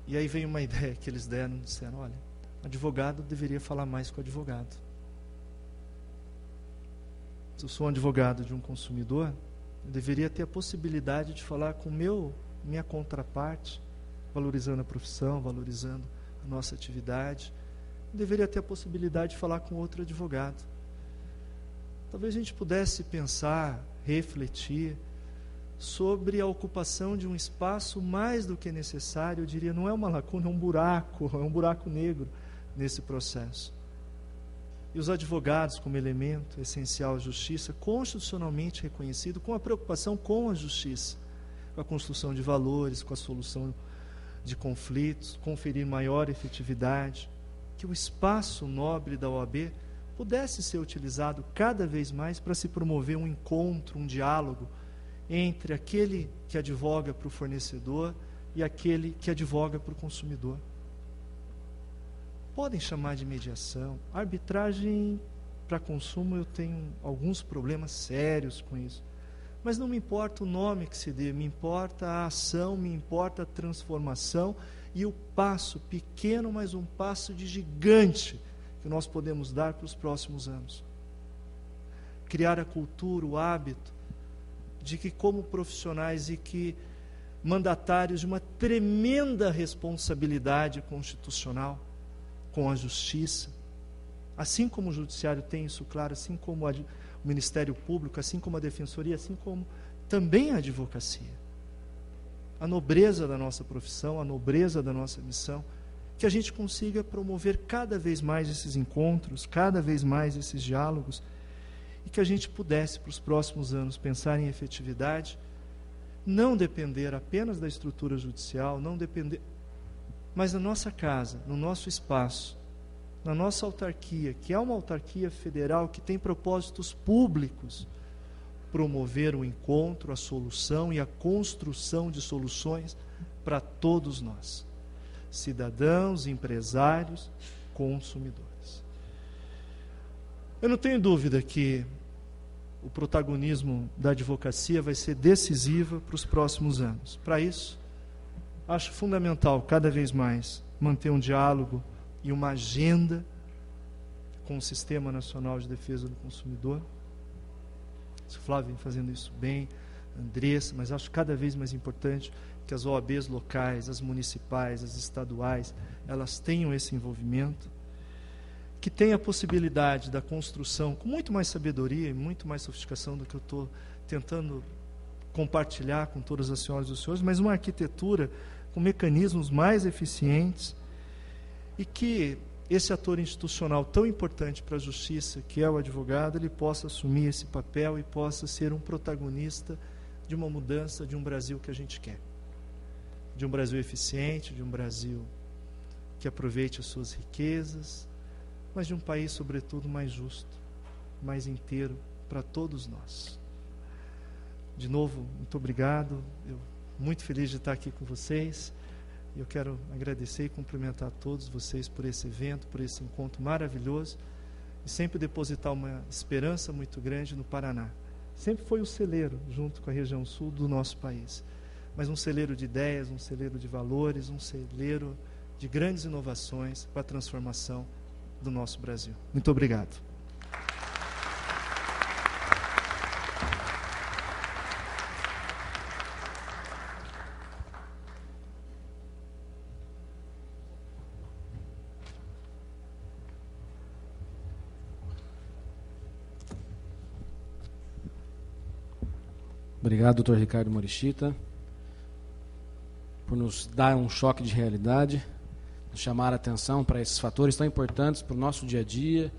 E aí veio uma ideia que eles disseram, olha, advogado deveria falar mais com o advogado. Se eu sou um advogado de um consumidor, eu deveria ter a possibilidade de falar com minha contraparte, valorizando a profissão, valorizando a nossa atividade. Eu deveria ter a possibilidade de falar com outro advogado. Talvez a gente pudesse pensar, refletir sobre a ocupação de um espaço mais do que necessário, eu diria, não é uma lacuna, é um buraco negro nesse processo. E os advogados, como elemento essencial à justiça, constitucionalmente reconhecido, com a preocupação com a justiça, com a construção de valores, com a solução de conflitos, conferir maior efetividade, que o espaço nobre da OAB pudesse ser utilizado cada vez mais para se promover um encontro, um diálogo entre aquele que advoga para o fornecedor e aquele que advoga para o consumidor. Podem chamar de mediação. Arbitragem para consumo, eu tenho alguns problemas sérios com isso. Mas não me importa o nome que se dê, me importa a ação, me importa a transformação e o passo pequeno, mas um passo de gigante que nós podemos dar para os próximos anos. Criar a cultura, o hábito de que, como profissionais e que mandatários de uma tremenda responsabilidade constitucional com a justiça, assim como o judiciário tem isso claro, assim como o Ministério Público, assim como a Defensoria, assim como também a advocacia. A nobreza da nossa profissão, a nobreza da nossa missão, que a gente consiga promover cada vez mais esses encontros, cada vez mais esses diálogos, e que a gente pudesse, para os próximos anos, pensar em efetividade, não depender apenas da estrutura judicial, não depender, mas na nossa casa, no nosso espaço, na nossa autarquia, que é uma autarquia federal que tem propósitos públicos, promover o encontro, a solução e a construção de soluções para todos nós, cidadãos, empresários, consumidores. Eu não tenho dúvida que o protagonismo da advocacia vai ser decisivo para os próximos anos. Para isso, acho fundamental, cada vez mais, manter um diálogo e uma agenda com o Sistema Nacional de Defesa do Consumidor. O Flávio vem fazendo isso bem, Andressa, mas acho cada vez mais importante que as OABs locais, as municipais, as estaduais, elas tenham esse envolvimento, que tenha a possibilidade da construção, com muito mais sabedoria e muito mais sofisticação do que eu estou tentando compartilhar com todas as senhoras e os senhores, mas uma arquitetura com mecanismos mais eficientes, e que esse ator institucional tão importante para a justiça, que é o advogado, ele possa assumir esse papel e possa ser um protagonista de uma mudança de um Brasil que a gente quer. De um Brasil eficiente, de um Brasil que aproveite as suas riquezas, mas de um país, sobretudo, mais justo, mais inteiro para todos nós. De novo, muito obrigado. Eu muito feliz de estar aqui com vocês. Eu quero agradecer e cumprimentar a todos vocês por esse evento, por esse encontro maravilhoso, e sempre depositar uma esperança muito grande no Paraná. Sempre foi o celeiro, junto com a região sul do nosso país, mas um celeiro de ideias, um celeiro de valores, um celeiro de grandes inovações para a transformação do nosso Brasil. Muito obrigado. Obrigado, doutor Ricardo Morishita, por nos dar um choque de realidade, nos chamar a atenção para esses fatores tão importantes para o nosso dia a dia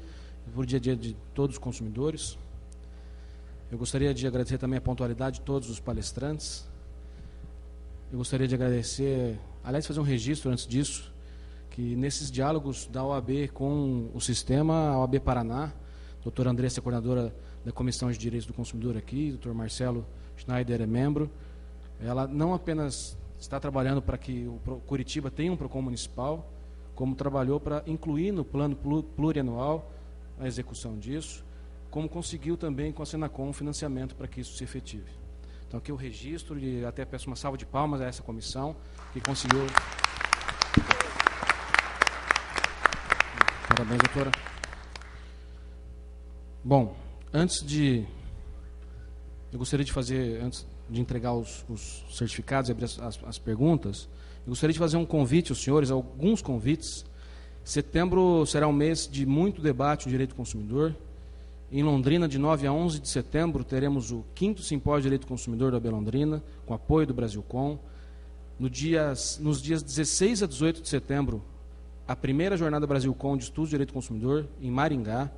e para o dia a dia de todos os consumidores. Eu gostaria de agradecer também a pontualidade de todos os palestrantes. Eu gostaria de agradecer, aliás, fazer um registro antes disso, que nesses diálogos da OAB com o sistema, a OAB Paraná, a doutora Andressa, coordenadora da Comissão de Direitos do Consumidor aqui, doutor Marcelo Schneider é membro, ela não apenas está trabalhando para que o Curitiba tenha um PROCON municipal, como trabalhou para incluir no plano plurianual a execução disso, como conseguiu também com a Senacom um financiamento para que isso se efetive. Então aqui o registro, e até peço uma salva de palmas a essa comissão, que conseguiu... Parabéns, doutora. Bom, eu gostaria de fazer, antes de entregar os certificados e abrir as perguntas, eu gostaria de fazer um convite aos senhores, alguns convites. Setembro será um mês de muito debate no direito do consumidor. Em Londrina, de 9 a 11 de setembro, teremos o 5º Simpósio de Direito do Consumidor da AB Londrina, com apoio do Brasilcom. Nos dias 16 a 18 de setembro, a primeira jornada Brasilcom de Estudos de Direito do Consumidor, em Maringá.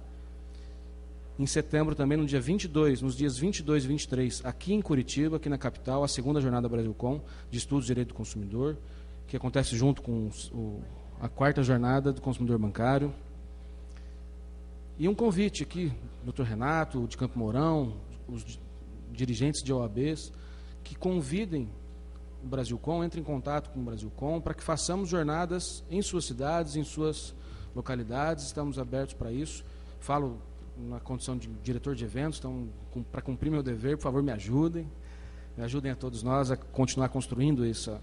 Em setembro, também, nos dias 22 e 23, aqui em Curitiba, aqui na capital, a segunda jornada Brasilcom de Estudos de Direito do Consumidor, que acontece junto com a 4ª jornada do consumidor bancário. E um convite aqui, Dr. Renato, de Campo Mourão, os dirigentes de OABs, que convidem o Brasilcom, entrem em contato com o Brasilcom, para que façamos jornadas em suas cidades, em suas localidades. Estamos abertos para isso. Falo na condição de diretor de eventos, então, para cumprir meu dever, por favor, me ajudem a todos nós a continuar construindo essa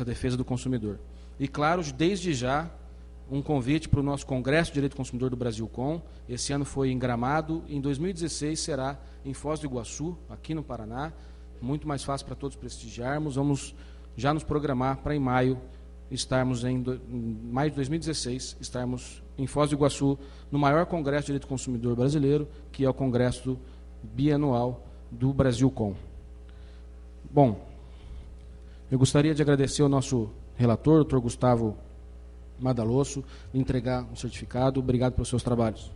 defesa do consumidor. E, claro, desde já, um convite para o nosso Congresso de Direito do Consumidor do Brasilcom. Esse ano foi em Gramado, em 2016 será em Foz do Iguaçu, aqui no Paraná, muito mais fácil para todos prestigiarmos. Vamos já nos programar para em maio, estarmos em maio de 2016, estarmos em Foz do Iguaçu, no maior Congresso de Direito do Consumidor brasileiro, que é o Congresso Bianual do Brasilcom. Bom, eu gostaria de agradecer ao nosso relator, o doutor Gustavo Madalosso, entregar um certificado. Obrigado pelos seus trabalhos.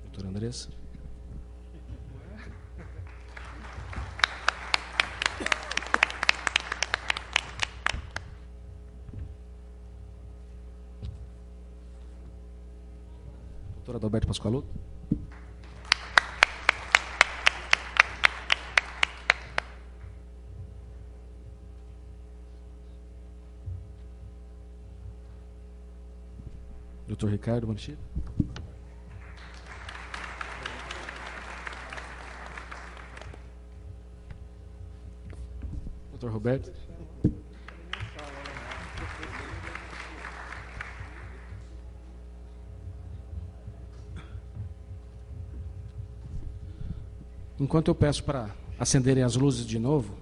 Doutora Andressa. Doutor Adalberto Pascoaloto. Doutor Ricardo Morishita. Doutor Roberto. Enquanto eu peço para acenderem as luzes de novo,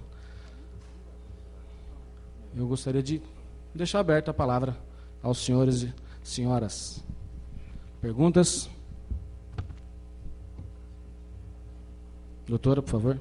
eu gostaria de deixar aberta a palavra aos senhores e senhoras. Perguntas? Doutora, por favor.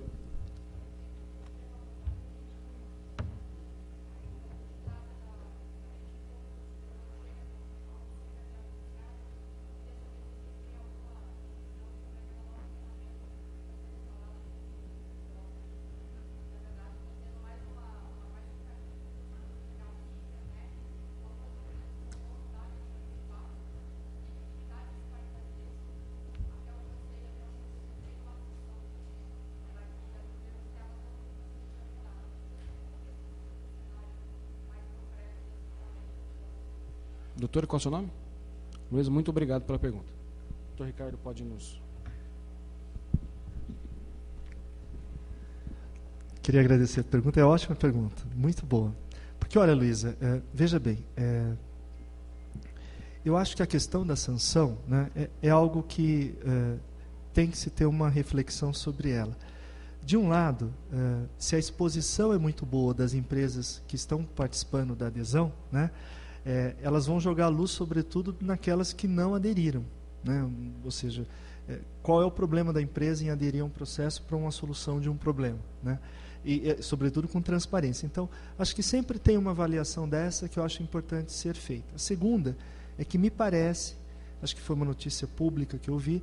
Doutora, qual é o seu nome? Luiz, muito obrigado pela pergunta. Doutor Ricardo, pode nos... Queria agradecer a pergunta, é ótima pergunta, muito boa. Porque, olha, Luísa, veja bem, eu acho que a questão da sanção, né, é algo que tem que se ter uma reflexão sobre ela. De um lado, se a exposição é muito boa das empresas que estão participando da adesão, né, elas vão jogar a luz, sobretudo, naquelas que não aderiram, né? Ou seja, qual é o problema da empresa em aderir a um processo para uma solução de um problema, né? E, sobretudo, com transparência. Então, acho que sempre tem uma avaliação dessa que eu acho importante ser feita. A segunda é que me parece, acho que foi uma notícia pública que eu vi,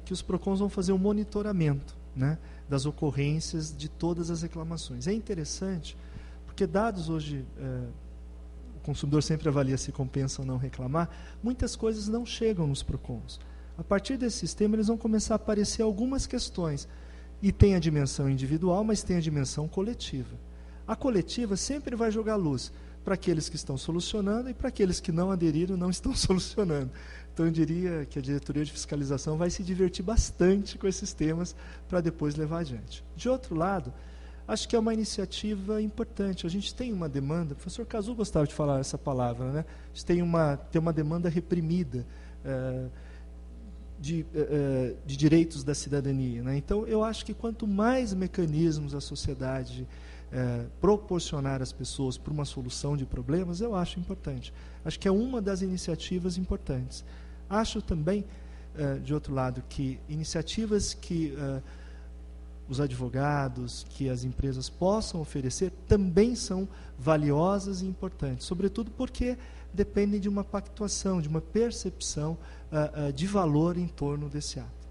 que os PROCONs vão fazer um monitoramento, né, das ocorrências de todas as reclamações. É interessante, porque dados hoje... o consumidor sempre avalia se compensa ou não reclamar, muitas coisas não chegam nos PROCONs. A partir desse sistema, eles vão começar a aparecer algumas questões. E tem a dimensão individual, mas tem a dimensão coletiva. A coletiva sempre vai jogar luz para aqueles que estão solucionando e para aqueles que não aderiram não estão solucionando. Então, eu diria que a diretoria de fiscalização vai se divertir bastante com esses temas para depois levar adiante. De outro lado, acho que é uma iniciativa importante. A gente tem uma demanda, o professor Cazu gostava de falar essa palavra, né? A gente tem uma demanda reprimida de direitos da cidadania, né? Então, eu acho que quanto mais mecanismos a sociedade proporcionar às pessoas para uma solução de problemas, eu acho importante. Acho que é uma das iniciativas importantes. Acho também, de outro lado, que iniciativas que... os advogados, que as empresas possam oferecer, também são valiosas e importantes, sobretudo porque dependem de uma pactuação, de uma percepção de valor em torno desse ato.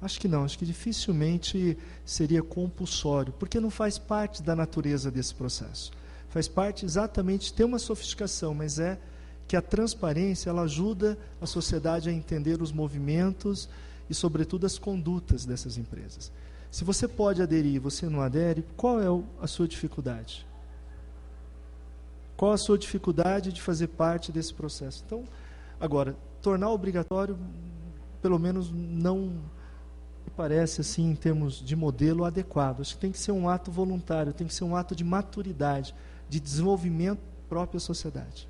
Acho que não, acho que dificilmente seria compulsório, porque não faz parte da natureza desse processo. Faz parte exatamente de ter uma sofisticação, mas é que a transparência ela ajuda a sociedade a entender os movimentos e, sobretudo, as condutas dessas empresas. Se você pode aderir e você não adere, qual é a sua dificuldade? Qual a sua dificuldade de fazer parte desse processo? Então, agora, tornar obrigatório, pelo menos não me parece, assim, em termos de modelo, adequado. Acho que tem que ser um ato voluntário, tem que ser um ato de maturidade, de desenvolvimento da própria sociedade.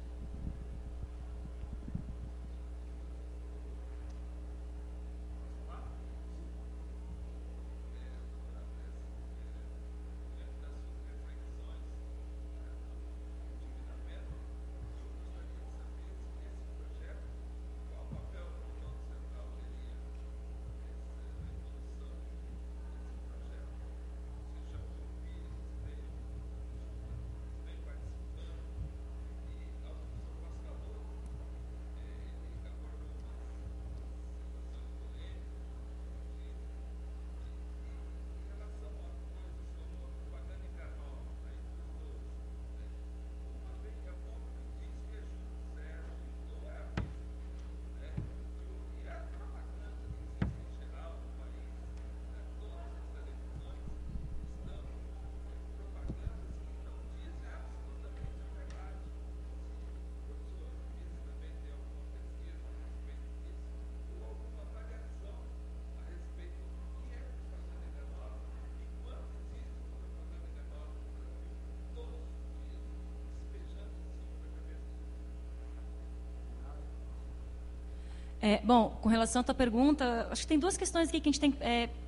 Bom, com relação à tua pergunta, acho que tem duas questões aqui que a gente tem que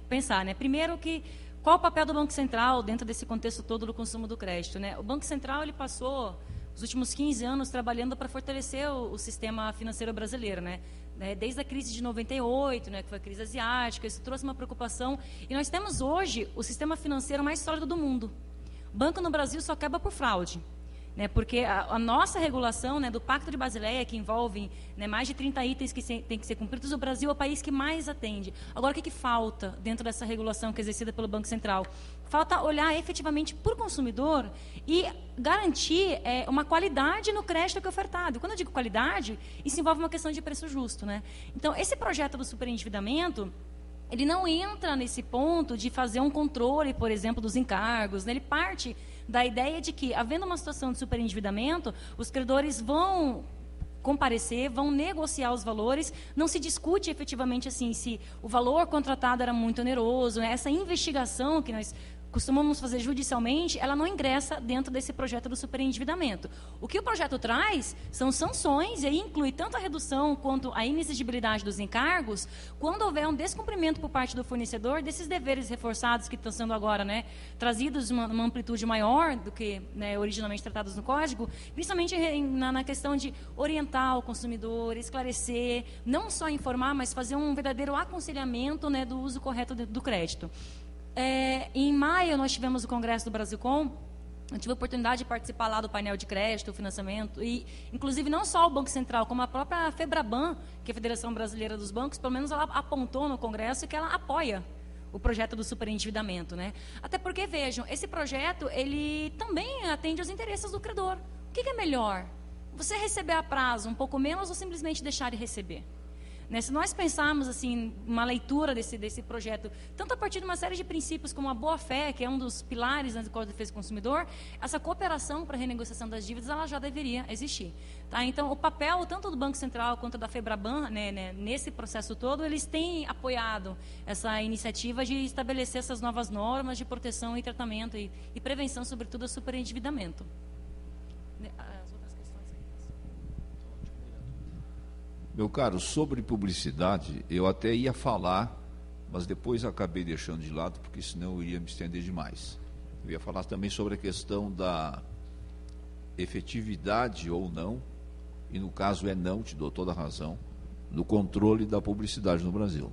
pensar, né? Primeiro, qual o papel do Banco Central dentro desse contexto todo do consumo do crédito, né? O Banco Central ele passou os últimos 15 anos trabalhando para fortalecer o sistema financeiro brasileiro, né? Desde a crise de 98, né, que foi a crise asiática, isso trouxe uma preocupação. E nós temos hoje o sistema financeiro mais sólido do mundo. Banco no Brasil só quebra por fraude. Porque a nossa regulação, né, do Pacto de Basileia, que envolve, né, mais de 30 itens que têm que ser cumpridos, o Brasil é o país que mais atende. Agora, o que falta dentro dessa regulação que é exercida pelo Banco Central? Falta olhar efetivamente por consumidor e garantir uma qualidade no crédito que é ofertado. Quando eu digo qualidade, isso envolve uma questão de preço justo, né? Então, esse projeto do superendividamento, ele não entra nesse ponto de fazer um controle, por exemplo, dos encargos, né? Ele parte da ideia de que, havendo uma situação de superendividamento, os credores vão comparecer, vão negociar os valores, não se discute efetivamente assim se o valor contratado era muito oneroso, né? Essa investigação que nós costumamos fazer judicialmente, ela não ingressa dentro desse projeto do superendividamento. O que o projeto traz são sanções, e aí inclui tanto a redução quanto a inexigibilidade dos encargos, quando houver um descumprimento por parte do fornecedor desses deveres reforçados que estão sendo agora, né, trazidos numa amplitude maior do que, né, originalmente tratados no Código, principalmente na questão de orientar o consumidor, esclarecer, não só informar, mas fazer um verdadeiro aconselhamento, né, do uso correto do crédito. Em maio, nós tivemos o Congresso do Brasilcom. Eu tive a oportunidade de participar lá do painel de crédito, financiamento, e, inclusive, não só o Banco Central, como a própria FEBRABAN, que é a Federação Brasileira dos Bancos, pelo menos ela apontou no Congresso que ela apoia o projeto do superendividamento, né? Até porque, vejam, esse projeto, ele também atende aos interesses do credor. O que é melhor? Você receber a prazo um pouco menos ou simplesmente deixar de receber? Né, se nós pensarmos assim, uma leitura desse projeto, tanto a partir de uma série de princípios como a boa-fé, que é um dos pilares, né, do Código de Defesa do Consumidor, essa cooperação para a renegociação das dívidas, ela já deveria existir. Tá? Então, o papel tanto do Banco Central quanto da FEBRABAN, né, nesse processo todo, eles têm apoiado essa iniciativa de estabelecer essas novas normas de proteção e tratamento e prevenção, sobretudo, do superendividamento. Meu caro, sobre publicidade, eu até ia falar, mas depois acabei deixando de lado, porque senão eu iria me estender demais. Eu ia falar também sobre a questão da efetividade ou não, e no caso é não, te dou toda a razão, no controle da publicidade no Brasil.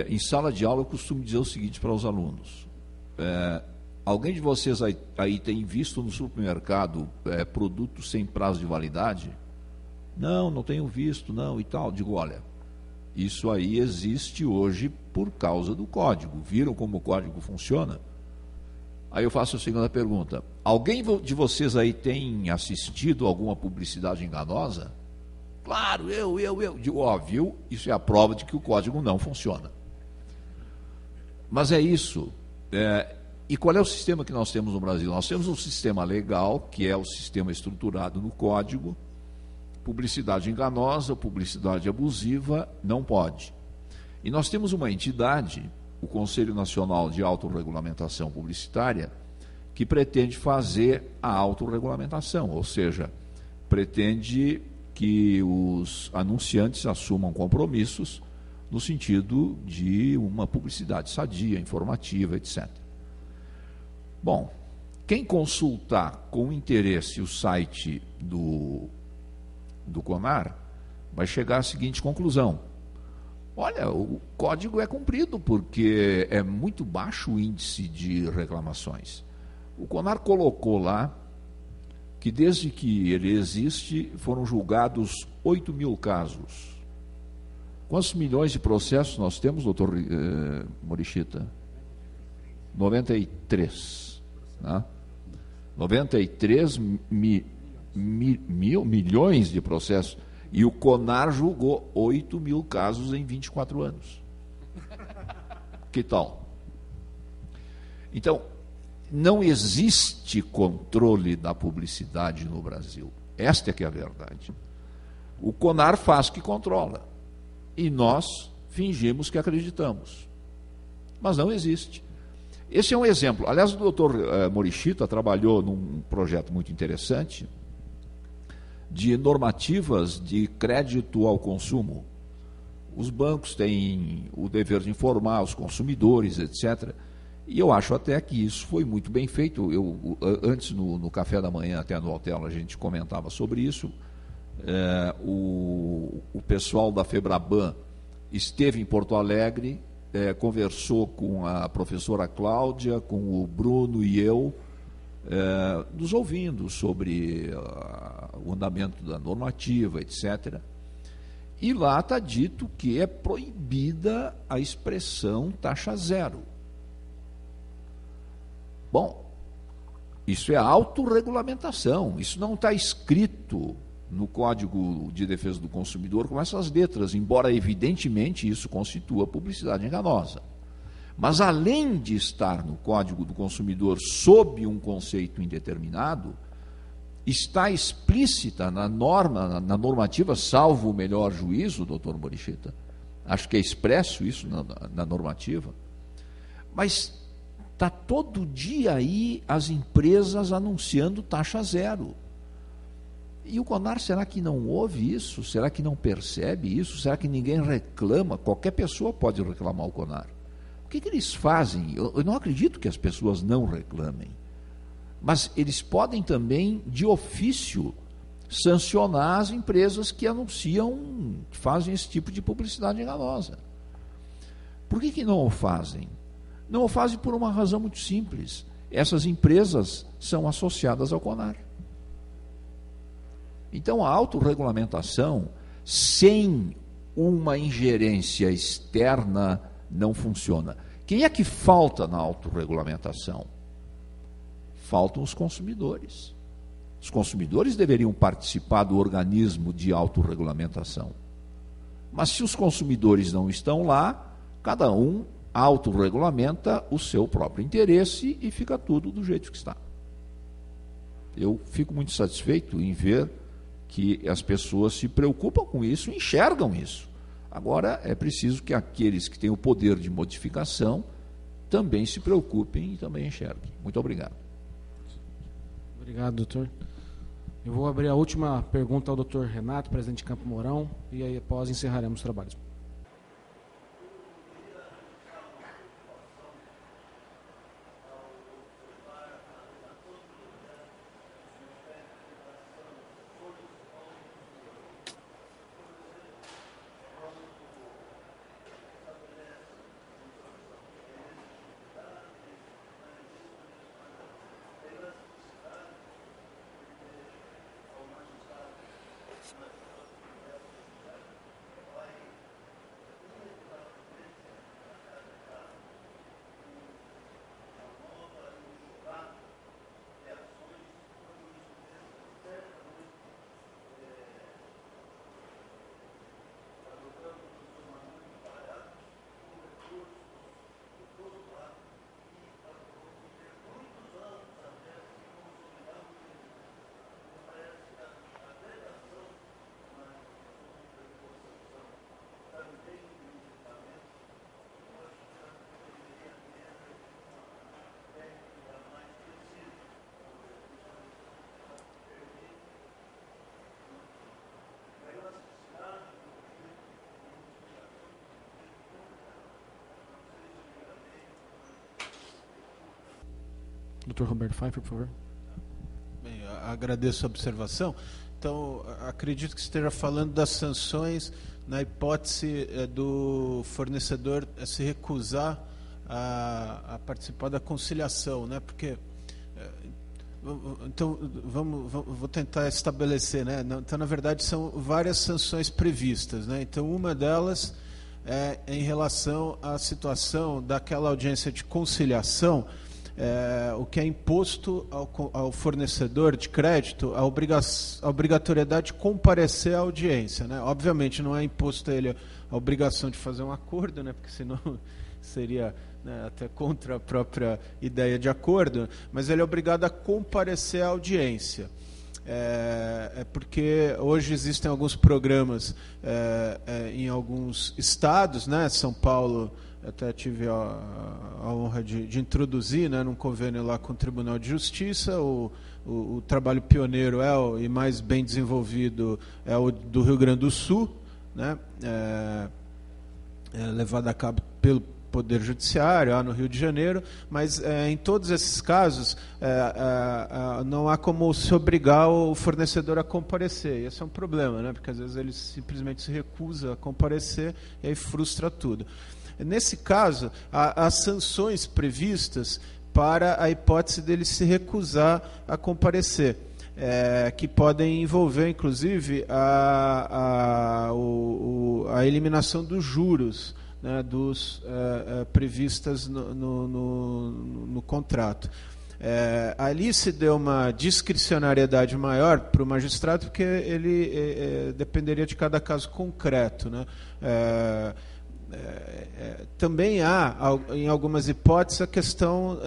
Em sala de aula eu costumo dizer o seguinte para os alunos: alguém de vocês aí tem visto no supermercado produtos sem prazo de validade? Não tenho visto, não, e tal. Digo, olha, isso aí existe hoje por causa do código. Viram como o código funciona? Aí eu faço a segunda pergunta: alguém de vocês aí tem assistido alguma publicidade enganosa? Claro, eu. Digo, viu? Isso é a prova de que o código não funciona. Mas é isso. E qual é o sistema que nós temos no Brasil? Nós temos um sistema legal, que é o sistema estruturado no código. Publicidade enganosa, publicidade abusiva, não pode. E nós temos uma entidade, o Conselho Nacional de Autorregulamentação Publicitária, que pretende fazer a autorregulamentação, ou seja, pretende que os anunciantes assumam compromissos no sentido de uma publicidade sadia, informativa, etc. Bom, quem consultar com interesse o site do CONAR vai chegar à seguinte conclusão: olha, o código é cumprido porque é muito baixo o índice de reclamações. O CONAR colocou lá que desde que ele existe foram julgados 8 mil casos. Quantos milhões de processos nós temos, doutor Morishita? 93. Né? 93 milhões de processos, e o CONAR julgou 8 mil casos em 24 anos. Que tal? Então, não existe controle da publicidade no Brasil. Esta é que é a verdade. O CONAR faz que controla, e nós fingimos que acreditamos. Mas não existe. Esse é um exemplo. Aliás, o doutor Morishita trabalhou num projeto muito interessante de normativas de crédito ao consumo. os bancos têm o dever de informar os consumidores, etc. E eu acho até que isso foi muito bem feito. Antes, no café da manhã, até no hotel, a gente comentava sobre isso. O pessoal da FEBRABAN esteve em Porto Alegre, conversou com a professora Cláudia, com o Bruno e eu, nos ouvindo sobre o andamento da normativa, etc. E lá está dito que é proibida a expressão taxa zero. Bom, isso é autorregulamentação, isso não está escrito no Código de Defesa do Consumidor com essas letras, embora evidentemente isso constitua publicidade enganosa. Mas além de estar no Código do Consumidor sob um conceito indeterminado, está explícita na normativa, salvo o melhor juízo, doutor Morishita, acho que é expresso isso na normativa, mas está todo dia aí as empresas anunciando taxa zero. E o CONAR, será que não ouve isso? Será que não percebe isso? Será que ninguém reclama? Qualquer pessoa pode reclamar o CONAR. O que eles fazem? Eu não acredito que as pessoas não reclamem. Mas eles podem também, de ofício, sancionar as empresas que anunciam, que fazem esse tipo de publicidade enganosa. Por que não o fazem? Não o fazem por uma razão muito simples. Essas empresas são associadas ao CONAR. Então, a autorregulamentação, sem uma ingerência externa, não funciona. Quem é que falta na autorregulamentação? Faltam os consumidores. Os consumidores deveriam participar do organismo de autorregulamentação. Mas se os consumidores não estão lá, cada um autorregulamenta o seu próprio interesse e fica tudo do jeito que está. Eu fico muito satisfeito em ver que as pessoas se preocupam com isso, enxergam isso. Agora, é preciso que aqueles que têm o poder de modificação também se preocupem e também enxerguem. Muito obrigado. Obrigado, doutor. Eu vou abrir a última pergunta ao doutor Renato, presidente de Campo Mourão, e aí após encerraremos os trabalhos. Dr. Roberto Pfeiffer, por favor. Bem, agradeço a observação. Então, acredito que esteja falando das sanções na hipótese do fornecedor se recusar a participar da conciliação, né? Porque então vou tentar estabelecer, né? Então, na verdade, são várias sanções previstas, né? Então, uma delas é em relação à situação daquela audiência de conciliação. O que é imposto ao fornecedor de crédito, a obrigatoriedade de comparecer à audiência, né? Obviamente não é imposto a ele a obrigação de fazer um acordo, né? Porque senão seria, né, até contra a própria ideia de acordo, mas ele é obrigado a comparecer à audiência. Porque hoje existem alguns programas em alguns estados, né? São Paulo, até tive a honra de introduzir, né, num convênio lá com o Tribunal de Justiça. O trabalho pioneiro e mais bem desenvolvido é o do Rio Grande do Sul, né? levada a cabo pelo Poder Judiciário, no Rio de Janeiro, mas em todos esses casos não há como se obrigar o fornecedor a comparecer. E esse é um problema, né? Porque às vezes ele simplesmente se recusa a comparecer e aí frustra tudo. Nesse caso, há sanções previstas para a hipótese dele se recusar a comparecer, que podem envolver, inclusive, a eliminação dos juros, né, previstas no contrato. Ali se deu uma discricionariedade maior para o magistrado, porque ele dependeria de cada caso concreto, né? Também há, em algumas hipóteses, a questão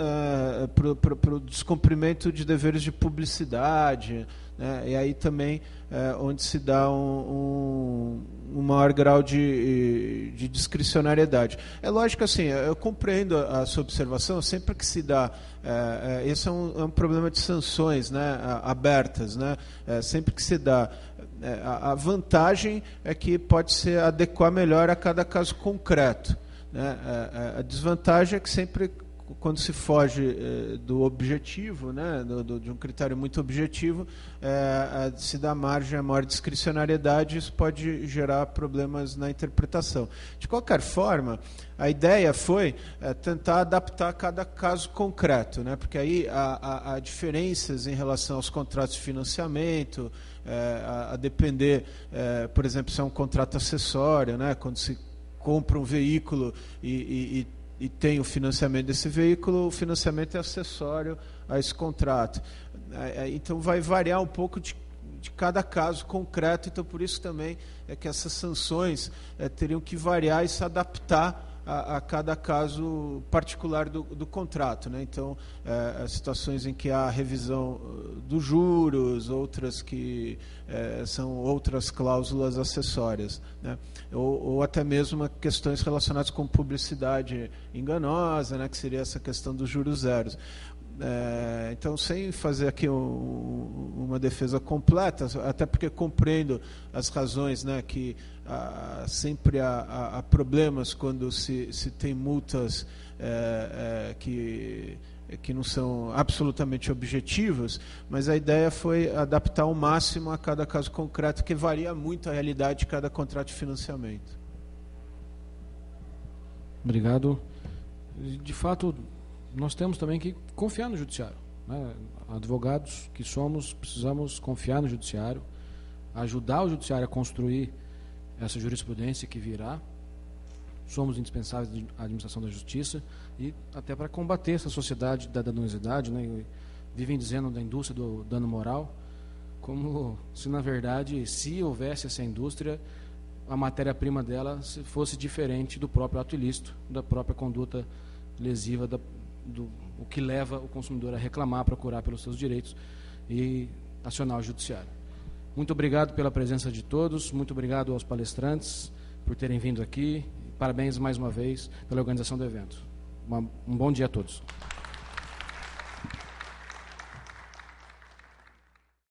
para o descumprimento de deveres de publicidade, né? E aí também onde se dá um maior grau de discricionariedade. É lógico, assim, eu compreendo a sua observação, sempre que se dá... esse é um problema de sanções, né, abertas, né? Sempre que se dá... a vantagem é que pode se adequar melhor a cada caso concreto, né? A desvantagem é que sempre, quando se foge do objetivo, né, de um critério muito objetivo, se dá margem a maior discricionariedade, isso pode gerar problemas na interpretação. De qualquer forma, a ideia foi tentar adaptar cada caso concreto, né, porque aí há diferenças em relação aos contratos de financiamento, a depender, por exemplo, se é um contrato acessório, né, quando se compra um veículo e tem o financiamento desse veículo, o financiamento é acessório a esse contrato. Então vai variar um pouco de cada caso concreto, então por isso também é que essas sanções teriam que variar e se adaptar a cada caso particular do contrato, né? Então, situações em que há revisão dos juros, outras que são outras cláusulas acessórias, né? Ou até mesmo questões relacionadas com publicidade enganosa, né? Que seria essa questão dos juros zeros. Então, sem fazer aqui uma defesa completa, até porque compreendo as razões, né, que sempre há problemas quando se tem multas que não são absolutamente objetivas, mas a ideia foi adaptar ao máximo a cada caso concreto, que varia muito a realidade de cada contrato de financiamento. Obrigado. De fato, nós temos também que confiar no judiciário, né? Advogados que somos, precisamos confiar no judiciário, ajudar o judiciário a construir essa jurisprudência que virá. Somos indispensáveis à administração da justiça e até para combater essa sociedade da danosidade, né? Vivem dizendo da indústria do dano moral, como se, na verdade, se houvesse essa indústria, a matéria-prima dela fosse diferente do próprio ato ilícito, da própria conduta lesiva, o que leva o consumidor a reclamar, a procurar pelos seus direitos e acionar o judiciário. Muito obrigado pela presença de todos, muito obrigado aos palestrantes por terem vindo aqui. Parabéns mais uma vez pela organização do evento. Um bom dia a todos.